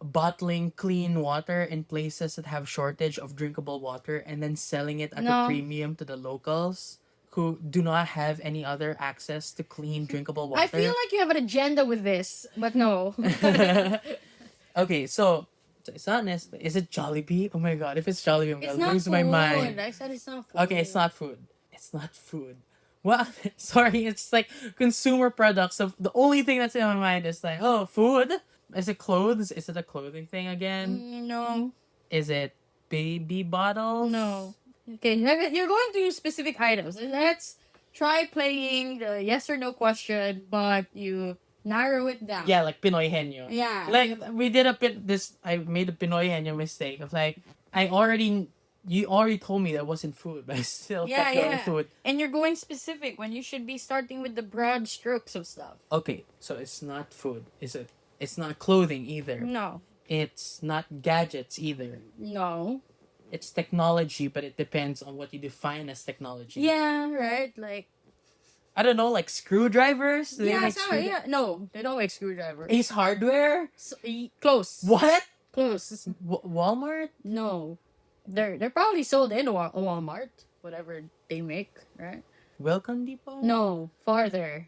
Speaker 2: bottling clean water in places that have shortage of drinkable water and then selling it at
Speaker 1: No.
Speaker 2: a premium to the locals who do not have any other access to clean drinkable water?
Speaker 1: I feel like you have an agenda with this, but no.
Speaker 2: Okay, so it's not Nestle. Is it Jollibee? Oh my god, if it's Jollibee, I'm
Speaker 1: It's
Speaker 2: gonna
Speaker 1: not
Speaker 2: lose
Speaker 1: food.
Speaker 2: my mind.
Speaker 1: I said it's not food.
Speaker 2: Okay, it's not food. It's not food. Well, sorry, it's like consumer products. Of the only thing that's in my mind is like, oh, food. Is it clothes? Is it a clothing thing again?
Speaker 1: No.
Speaker 2: Is it baby bottles?
Speaker 1: No. Okay, you're going to use specific items. Let's try playing the yes or no question, but you narrow it down.
Speaker 2: Yeah, like Pinoy Henyo.
Speaker 1: Yeah.
Speaker 2: Like we did I made a Pinoy Henyo mistake of like you already told me that wasn't food, but I still
Speaker 1: Yeah,
Speaker 2: kept going
Speaker 1: yeah.
Speaker 2: food.
Speaker 1: And you're going specific when you should be starting with the broad strokes of stuff.
Speaker 2: Okay, so it's not food. Is it? It's not clothing either.
Speaker 1: No.
Speaker 2: It's not gadgets either.
Speaker 1: No.
Speaker 2: It's technology, but it depends on what you define as technology.
Speaker 1: Yeah, right? Like,
Speaker 2: I don't know, like screwdrivers? Do they
Speaker 1: yeah,
Speaker 2: make
Speaker 1: sorry, yeah. No, they don't make screwdrivers.
Speaker 2: Ace Hardware?
Speaker 1: So, close.
Speaker 2: What?
Speaker 1: Close.
Speaker 2: Walmart?
Speaker 1: No. They're probably sold in Walmart, whatever they make, right?
Speaker 2: Welcome Depot?
Speaker 1: No, farther.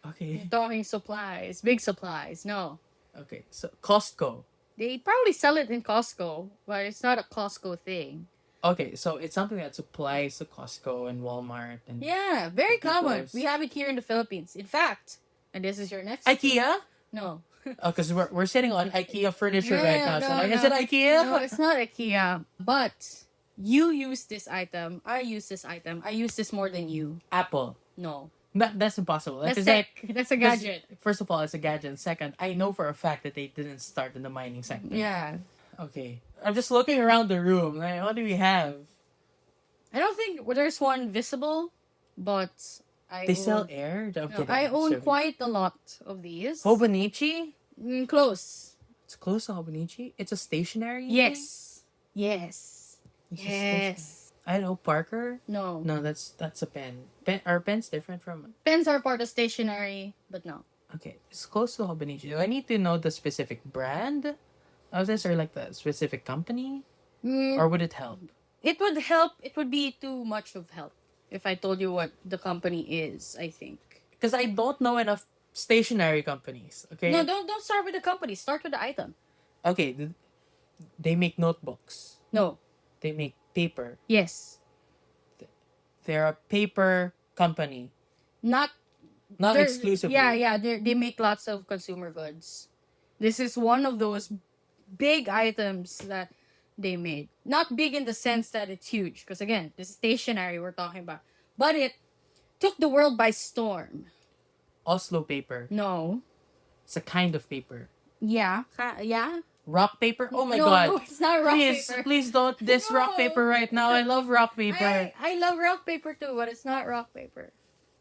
Speaker 2: Okay.
Speaker 1: You're talking supplies, big supplies. No.
Speaker 2: Okay, so Costco.
Speaker 1: They probably sell it in Costco, but it's not a Costco thing.
Speaker 2: Okay, so it's something that supplies to Costco and Walmart and
Speaker 1: Yeah, very common.
Speaker 2: Because-
Speaker 1: We have it here in the Philippines. In fact, and this is your next
Speaker 2: IKEA?
Speaker 1: No.
Speaker 2: Oh, because we're sitting on IKEA furniture
Speaker 1: Yeah,
Speaker 2: right now. So
Speaker 1: no,
Speaker 2: like, is
Speaker 1: no.
Speaker 2: it IKEA?
Speaker 1: No, it's not IKEA. But you use this item. I use this item. I use this more than you.
Speaker 2: Apple.
Speaker 1: No.
Speaker 2: That's impossible.
Speaker 1: That's
Speaker 2: Because
Speaker 1: tech. That's a gadget.
Speaker 2: First of all, it's a gadget. Second, I know for a fact that they didn't start in the mining sector.
Speaker 1: Yeah.
Speaker 2: Okay. I'm just looking around the room. Like, what do we have?
Speaker 1: I don't think there's one visible, but
Speaker 2: They sell air? I'm
Speaker 1: No,
Speaker 2: kidding.
Speaker 1: I own
Speaker 2: Sure.
Speaker 1: quite a lot of these.
Speaker 2: Hobonichi?
Speaker 1: Close.
Speaker 2: It's close to Hobonichi? It's a stationary?
Speaker 1: Yes. Yes.
Speaker 2: thing? It's a stationary-
Speaker 1: Yes.
Speaker 2: I don't know. Parker?
Speaker 1: No.
Speaker 2: No, that's a pen. Are pens different from...
Speaker 1: Pens are part of stationery, but no.
Speaker 2: Okay, it's close to Hobonichi. Do I need to know the specific brand of this or like the specific company? Or would it help?
Speaker 1: It would help. It would be too much of help if I told you what the company is, I think.
Speaker 2: Because I don't know enough stationary companies. Okay.
Speaker 1: No, don't start with the company. Start with the item.
Speaker 2: Okay. They make notebooks.
Speaker 1: No.
Speaker 2: They make paper.
Speaker 1: Yes.
Speaker 2: They're a paper company.
Speaker 1: Not
Speaker 2: Not exclusively.
Speaker 1: Yeah. They make lots of consumer goods. This is one of those big items that they made. Not big in the sense that it's huge, because again, this is stationery we're talking about. But it took the world by storm.
Speaker 2: Oslo paper.
Speaker 1: No.
Speaker 2: It's a kind of paper.
Speaker 1: Yeah. Yeah.
Speaker 2: Rock paper? Oh my
Speaker 1: no,
Speaker 2: god.
Speaker 1: No, it's not rock
Speaker 2: Please,
Speaker 1: paper.
Speaker 2: please don't diss rock
Speaker 1: No.
Speaker 2: paper right now. I love rock paper.
Speaker 1: I love rock paper too, but it's not rock paper.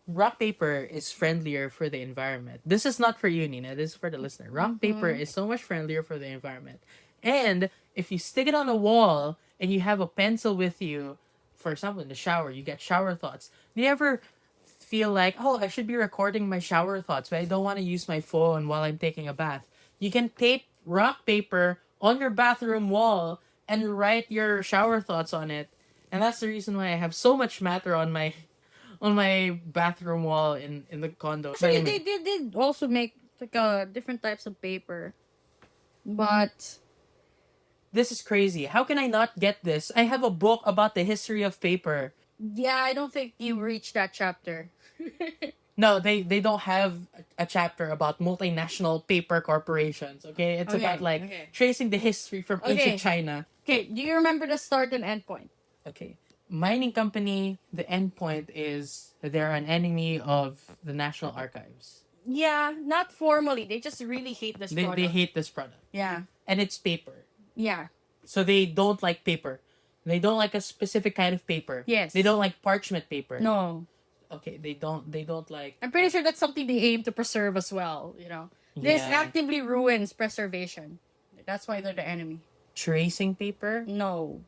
Speaker 2: Rock paper is friendlier for the environment. This is not for you, Nina. This is for the listener. Rock paper is so much friendlier for the environment. And if you stick it on a wall and you have a pencil with you, for example, in the shower, you get shower thoughts. Do you ever feel like, oh, I should be recording my shower thoughts, but I don't want to use my phone while I'm taking a bath? You can tape rock paper on your bathroom wall and write your shower thoughts on it. And that's the reason why I have so much matter on my bathroom wall in the condo.
Speaker 1: Actually, they did also make like different types of paper. But
Speaker 2: This is crazy. How can I not get this? I have a book about the history of paper.
Speaker 1: yeah, I don't think you reached that chapter.
Speaker 2: No, they don't have a chapter about multinational paper corporations. Okay, it's
Speaker 1: Okay,
Speaker 2: about like
Speaker 1: okay.
Speaker 2: tracing the history from ancient
Speaker 1: Okay.
Speaker 2: China.
Speaker 1: Okay, do you remember the start and end point?
Speaker 2: Okay, mining company. The end point is they're an enemy of the National Archives.
Speaker 1: Yeah, not formally. They just really hate this
Speaker 2: They
Speaker 1: product.
Speaker 2: hate this product,
Speaker 1: Yeah.
Speaker 2: and it's paper.
Speaker 1: Yeah.
Speaker 2: So they don't like paper. They don't like a specific kind of paper.
Speaker 1: Yes.
Speaker 2: They don't like parchment paper.
Speaker 1: No.
Speaker 2: Okay, they don't like.
Speaker 1: I'm pretty sure that's something they aim to preserve as well, you know. This
Speaker 2: Yeah.
Speaker 1: actively ruins preservation. That's why they're the enemy.
Speaker 2: Tracing paper.
Speaker 1: No.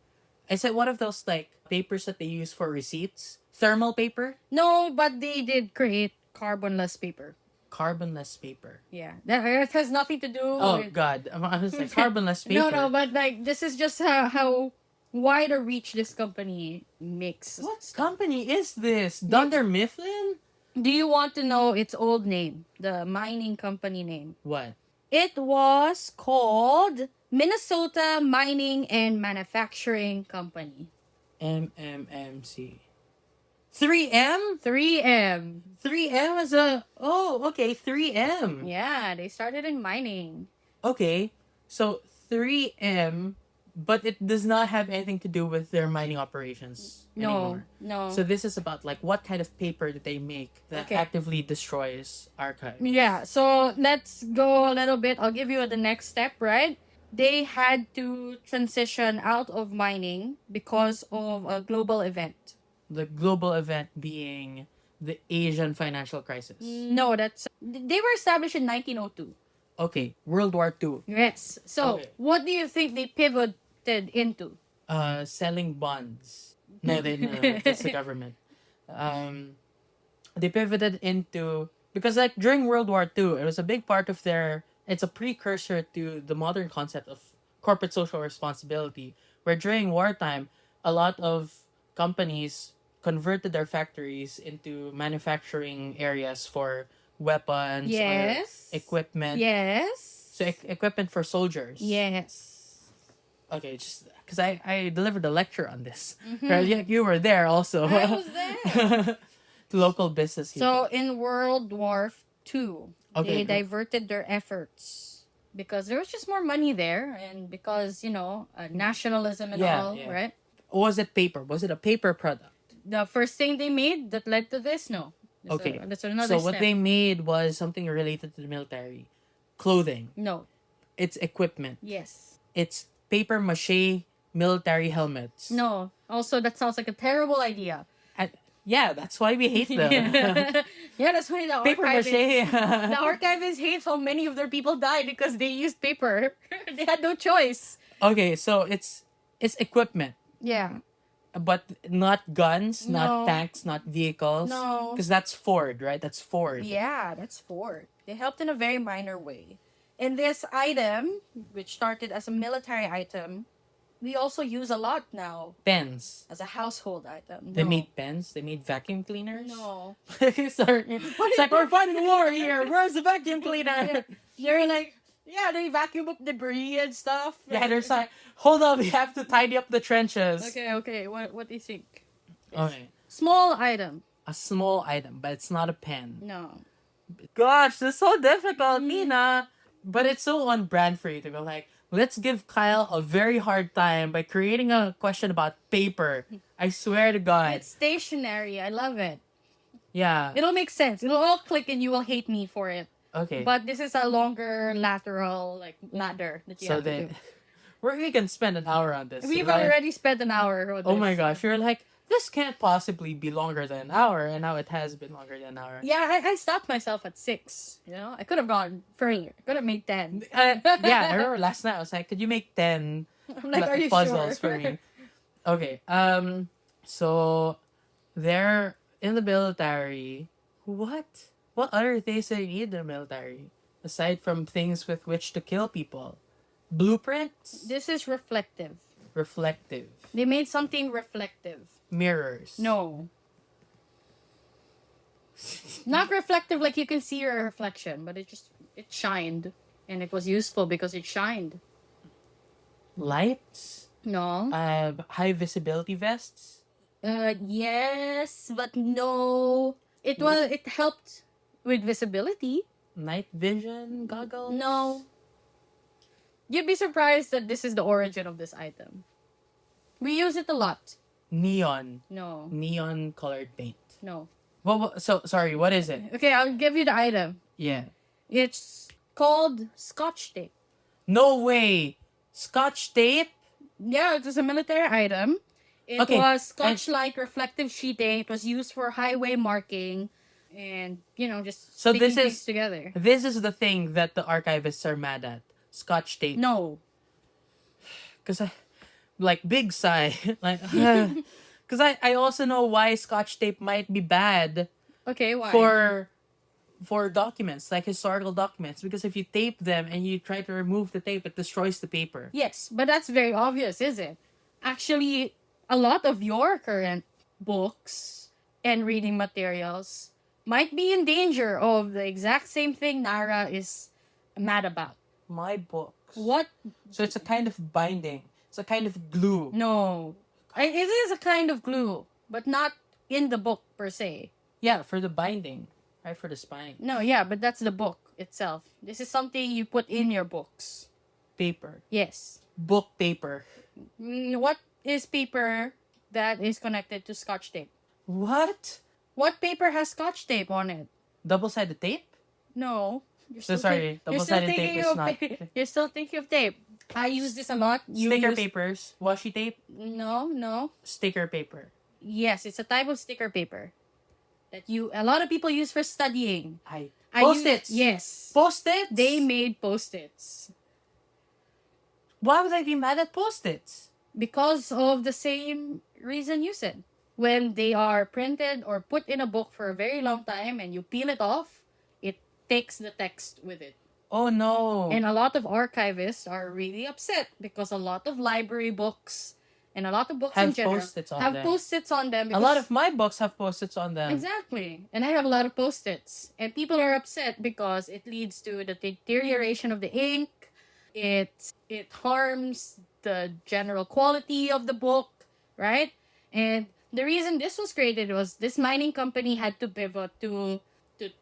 Speaker 2: Is it one of those like papers that they use for receipts? Thermal paper?
Speaker 1: No, but they did create carbonless paper.
Speaker 2: Carbonless paper.
Speaker 1: Yeah. That has nothing to do
Speaker 2: Oh
Speaker 1: with...
Speaker 2: god. I was like carbonless paper.
Speaker 1: No, but like this is just how wide a reach this company makes.
Speaker 2: What company is this? Dunder Mifflin?
Speaker 1: Do you want to know its old name? The mining company name.
Speaker 2: What?
Speaker 1: It was called Minnesota Mining and Manufacturing Company.
Speaker 2: MMMC. 3M?
Speaker 1: 3M.
Speaker 2: 3M is a... Oh, okay. 3M.
Speaker 1: Yeah, they started in mining.
Speaker 2: Okay. So 3M, but it does not have anything to do with their mining operations anymore.
Speaker 1: No.
Speaker 2: So this is about like what kind of paper that they make that
Speaker 1: Okay.
Speaker 2: actively destroys archives.
Speaker 1: Yeah, so let's go a little bit. I'll give you the next step, right? They had to transition out of mining because of a global event.
Speaker 2: The global event being the Asian financial crisis.
Speaker 1: No, they were established in 1902.
Speaker 2: Okay, World War II.
Speaker 1: Yes. So,
Speaker 2: Okay.
Speaker 1: what do you think they pivoted into?
Speaker 2: Selling bonds. No, that's the government. They pivoted into because like during World War II, it was a big part of their. It's a precursor to the modern concept of corporate social responsibility, where during wartime, a lot of companies converted their factories into manufacturing areas for weapons
Speaker 1: Yes.
Speaker 2: or equipment.
Speaker 1: Yes.
Speaker 2: So equipment for soldiers.
Speaker 1: Yes.
Speaker 2: Okay, just because I delivered a lecture on this. Right? Yeah, you were there also.
Speaker 1: I was there.
Speaker 2: To local business people.
Speaker 1: So in World War II,
Speaker 2: Okay,
Speaker 1: they
Speaker 2: go.
Speaker 1: diverted their efforts because there was just more money there, and because nationalism and
Speaker 2: Yeah,
Speaker 1: all,
Speaker 2: yeah.
Speaker 1: right?
Speaker 2: Was it paper? Was it a paper product?
Speaker 1: The first thing they made that led to this, no.
Speaker 2: Okay.
Speaker 1: That's another
Speaker 2: So what
Speaker 1: step.
Speaker 2: they made was something related to the military. Clothing.
Speaker 1: No.
Speaker 2: It's equipment.
Speaker 1: Yes.
Speaker 2: It's paper mache military helmets.
Speaker 1: No. Also, that sounds like a terrible idea.
Speaker 2: Yeah, that's why we hate them.
Speaker 1: Yeah, that's why the
Speaker 2: Paper mache.
Speaker 1: the archivists hate how many of their people died because they used paper. They had no choice.
Speaker 2: Okay, so it's equipment,
Speaker 1: Yeah.
Speaker 2: but not guns,
Speaker 1: No.
Speaker 2: not tanks, not vehicles.
Speaker 1: No.
Speaker 2: Because that's Ford, right? That's Ford.
Speaker 1: Yeah, that's Ford. They helped in a very minor way. And this item, which started as a military item, we also use a lot now
Speaker 2: Pens.
Speaker 1: as a household item.
Speaker 2: They
Speaker 1: No.
Speaker 2: made pens. They made vacuum cleaners.
Speaker 1: No.
Speaker 2: Sorry. It's like we're fighting a war here. Where's the vacuum cleaner?
Speaker 1: You're like, yeah, they vacuum up debris and stuff.
Speaker 2: Yeah, there's like, hold up, we have to tidy up the trenches.
Speaker 1: Okay. What do you think?
Speaker 2: Okay.
Speaker 1: Small item.
Speaker 2: A small item, but it's not a pen.
Speaker 1: No.
Speaker 2: Gosh, this is so difficult, Nina. But it's so on brand for you to go like, let's give Kyle a very hard time by creating a question about paper. I swear to God.
Speaker 1: It's stationary. I love it.
Speaker 2: Yeah.
Speaker 1: It'll make sense. It'll all click and you will hate me for it.
Speaker 2: Okay.
Speaker 1: But this is a longer lateral ladder that you
Speaker 2: So
Speaker 1: have to
Speaker 2: then,
Speaker 1: do.
Speaker 2: we can spend an hour on this.
Speaker 1: We've
Speaker 2: right?
Speaker 1: already spent an hour on
Speaker 2: Oh
Speaker 1: this.
Speaker 2: my gosh, you're like, this can't possibly be longer than an hour, and now it has been longer than an hour.
Speaker 1: Yeah, I stopped myself at 6. You know, I could have gone further. I could have made 10.
Speaker 2: Yeah, I remember last night I was like, could you make 10
Speaker 1: I'm like, are you
Speaker 2: puzzles
Speaker 1: sure?
Speaker 2: for me? Okay, so they're in the military. What other things do they need in the military? Aside from things with which to kill people? Blueprints?
Speaker 1: This is reflective.
Speaker 2: Reflective.
Speaker 1: They made something reflective.
Speaker 2: Mirrors.
Speaker 1: No. Not reflective like you can see your reflection, but it shined and it was useful because it shined.
Speaker 2: Lights?
Speaker 1: No.
Speaker 2: High visibility vests?
Speaker 1: Yes, but no. It helped with visibility.
Speaker 2: Night vision goggles?
Speaker 1: No. You'd be surprised that this is the origin of this item. We use it a lot.
Speaker 2: Neon.
Speaker 1: No.
Speaker 2: Neon colored paint.
Speaker 1: No.
Speaker 2: So, sorry, what is it?
Speaker 1: Okay, I'll give you the item.
Speaker 2: Yeah.
Speaker 1: It's called Scotch tape.
Speaker 2: No way! Scotch tape?
Speaker 1: Yeah, it was a military item. It
Speaker 2: Okay,
Speaker 1: was Scotch-like reflective sheeting. It was used for highway marking and, just
Speaker 2: So
Speaker 1: sticking
Speaker 2: this
Speaker 1: things
Speaker 2: is
Speaker 1: together.
Speaker 2: this is the thing that the archivists are mad at. Scotch tape.
Speaker 1: No.
Speaker 2: Because like big sigh. Like, because I also know why Scotch tape might be bad
Speaker 1: Okay, why?
Speaker 2: for documents, like historical documents. Because if you tape them and you try to remove the tape, it destroys the paper.
Speaker 1: Yes, but that's very obvious, is it? Actually, a lot of your current books and reading materials might be in danger of the exact same thing Nara is mad about.
Speaker 2: My books.
Speaker 1: What?
Speaker 2: So it's a kind of binding. It's a kind of glue.
Speaker 1: No. It is a kind of glue, but not in the book per se.
Speaker 2: Yeah, for the binding. Right, for the spine.
Speaker 1: No, yeah, but that's the book itself. This is something you put in your books.
Speaker 2: Paper.
Speaker 1: Yes.
Speaker 2: Book paper.
Speaker 1: What is paper that is connected to Scotch tape?
Speaker 2: What?
Speaker 1: What paper has Scotch tape on it?
Speaker 2: Double-sided tape?
Speaker 1: No. You're
Speaker 2: So sorry, double-sided tape is not.
Speaker 1: You're still thinking of tape. I use this a lot.
Speaker 2: Sticker papers. Washi tape.
Speaker 1: No.
Speaker 2: Sticker paper.
Speaker 1: Yes, it's a type of sticker paper that a lot of people use for studying.
Speaker 2: Post-its.
Speaker 1: Yes.
Speaker 2: Post-its?
Speaker 1: They made post-its.
Speaker 2: Why would I be mad at post-its?
Speaker 1: Because of the same reason you said. When they are printed or put in a book for a very long time and you peel it off, it takes the text with it.
Speaker 2: Oh no.
Speaker 1: And a lot of archivists are really upset because a lot of library books and a lot of books in
Speaker 2: have
Speaker 1: general
Speaker 2: post-its on
Speaker 1: have
Speaker 2: them.
Speaker 1: post-its on them.
Speaker 2: A lot of my books have post-its on them.
Speaker 1: Exactly. And I have a lot of post-its. And people are upset because it leads to the deterioration of the ink. It harms the general quality of the book, right? And the reason this was created was this mining company had to pivot to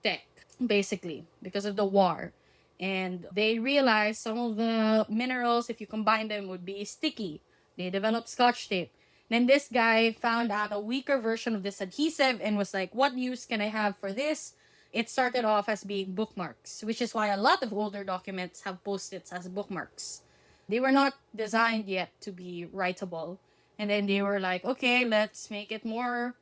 Speaker 1: tech, basically, because of the war. And they realized some of the minerals, if you combine them, would be sticky. They developed Scotch tape. Then this guy found out a weaker version of this adhesive and was like, what use can I have for this? It started off as being bookmarks, which is why a lot of older documents have post-its as bookmarks. They were not designed yet to be writable. And then they were like, okay, let's make it more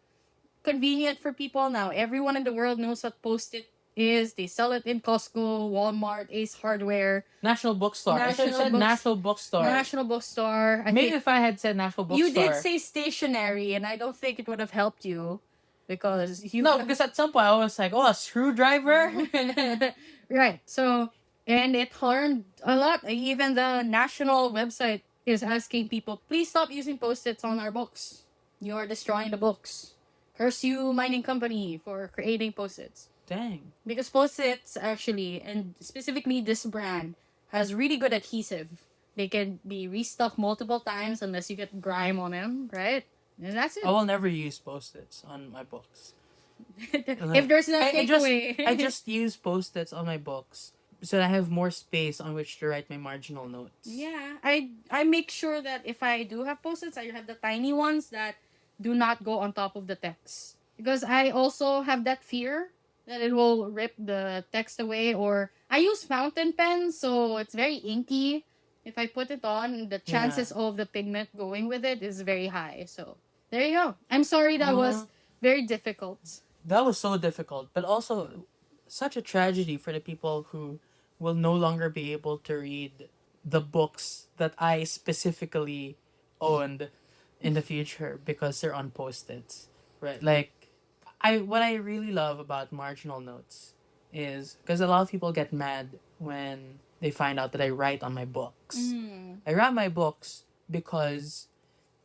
Speaker 1: convenient for people now. Everyone in the world knows what post-it is. They sell it in Costco, Walmart, Ace Hardware.
Speaker 2: National Bookstore. I should have said National Bookstore.
Speaker 1: National Bookstore.
Speaker 2: Maybe if I had said National Bookstore.
Speaker 1: You did say stationery, and I don't think it would have helped you. Because
Speaker 2: because at some point I was like, oh, a screwdriver?
Speaker 1: Right. So, and it harmed a lot. Even the national website is asking people, please stop using post-its on our books. You are destroying the books. Curse you, mining company, for creating post-its.
Speaker 2: Dang.
Speaker 1: Because post-its actually, and specifically this brand, has really good adhesive. They can be restuck multiple times unless you get grime on them, right? And that's it.
Speaker 2: I will never use post-its on my books.
Speaker 1: If there's no takeaway.
Speaker 2: I just use post-its on my books so that I have more space on which to write my marginal notes.
Speaker 1: Yeah, I make sure that if I do have post-its, I have the tiny ones that do not go on top of the text. Because I also have that fear that it will rip the text away, or I use fountain pens, so it's very inky. If I put it on, the chances of the pigment going with it is very high. So there you go. I'm sorry that was very difficult.
Speaker 2: That was so difficult, but also such a tragedy for the people who will no longer be able to read the books that I specifically owned in the future because they're on post-its, right? Like, what I really love about marginal notes is because a lot of people get mad when they find out that I write on my books. I write my books because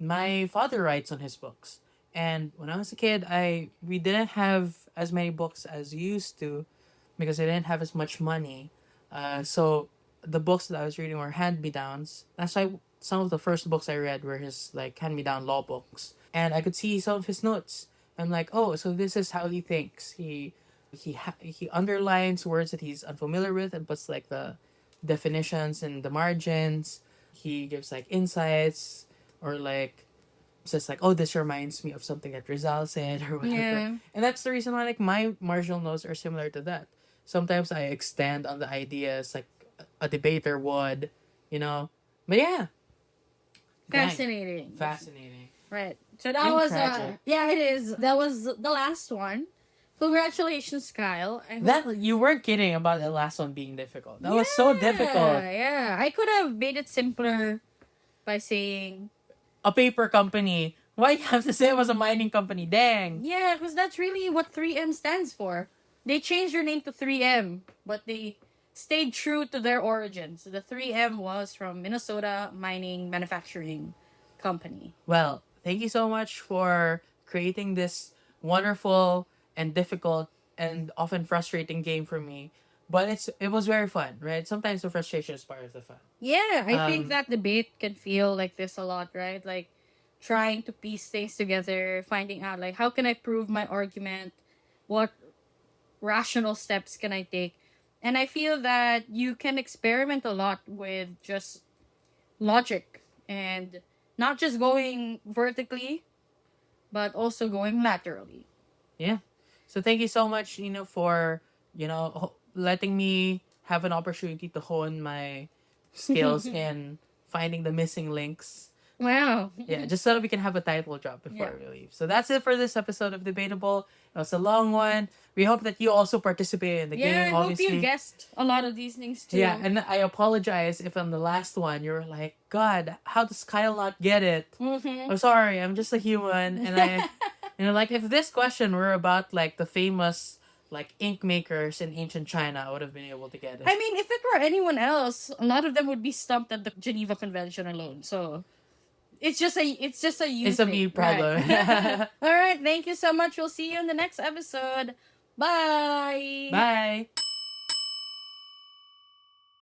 Speaker 2: my father writes on his books. And when I was a kid, we didn't have as many books as we used to because I didn't have as much money. So the books that I was reading were hand-me-downs. That's why some of the first books I read were his like hand-me-down law books, and I could see some of his notes. I'm like, oh, so this is how he thinks. He underlines words that he's unfamiliar with and puts like the definitions and the margins. He gives like insights or like says like, oh, this reminds me of something that Rizal said or whatever.
Speaker 1: Yeah.
Speaker 2: And that's the reason why like my marginal notes are similar to that. Sometimes I extend on the ideas like a debater would, you know. But yeah. Dang.
Speaker 1: Fascinating.
Speaker 2: Fascinating.
Speaker 1: Right. So that
Speaker 2: And
Speaker 1: was
Speaker 2: tragic.
Speaker 1: yeah, it is. That was the last one. Congratulations, Kyle. I hope-
Speaker 2: That you weren't kidding about the last one being difficult. That was so difficult.
Speaker 1: Yeah. I could have made it simpler by saying
Speaker 2: A paper company. Why you have to say it was a mining company? Dang.
Speaker 1: yeah, because that's really what 3M stands for. They changed their name to 3M, but they stayed true to their origins. The 3M was from Minnesota Mining Manufacturing Company.
Speaker 2: Well, thank you so much for creating this wonderful and difficult and often frustrating game for me. But it was very fun, right? Sometimes the frustration is part of the fun.
Speaker 1: Yeah, I think
Speaker 2: Um,
Speaker 1: that debate can feel like this a lot, right? Like trying to piece things together, finding out like how can I prove my argument? What rational steps can I take? And I feel that you can experiment a lot with just logic and not just going vertically, but also going laterally.
Speaker 2: Yeah. So thank you so much, for, letting me have an opportunity to hone my skills in finding the missing links.
Speaker 1: Wow.
Speaker 2: Yeah, just so that we can have a title drop before
Speaker 1: Yeah.
Speaker 2: we leave. So that's it for this episode of Debatable. It was a long one. We hope that you also participate in the
Speaker 1: Yeah, I
Speaker 2: game,
Speaker 1: hope
Speaker 2: obviously.
Speaker 1: you guessed a lot of these things too.
Speaker 2: Yeah, and I apologize if on the last one you were like, God, how does Kyle not get it?
Speaker 1: Mhm.
Speaker 2: I'm sorry, I'm just a human. And like if this question were about like the famous like ink makers in ancient China, I would have been able to get it.
Speaker 1: I mean, if it were anyone else, a lot of them would be stumped at the Geneva Convention alone. So it's just a you
Speaker 2: It's a
Speaker 1: thing,
Speaker 2: me problem.
Speaker 1: right? All right, thank you so much. We'll see you in the next episode. Bye.
Speaker 2: Bye.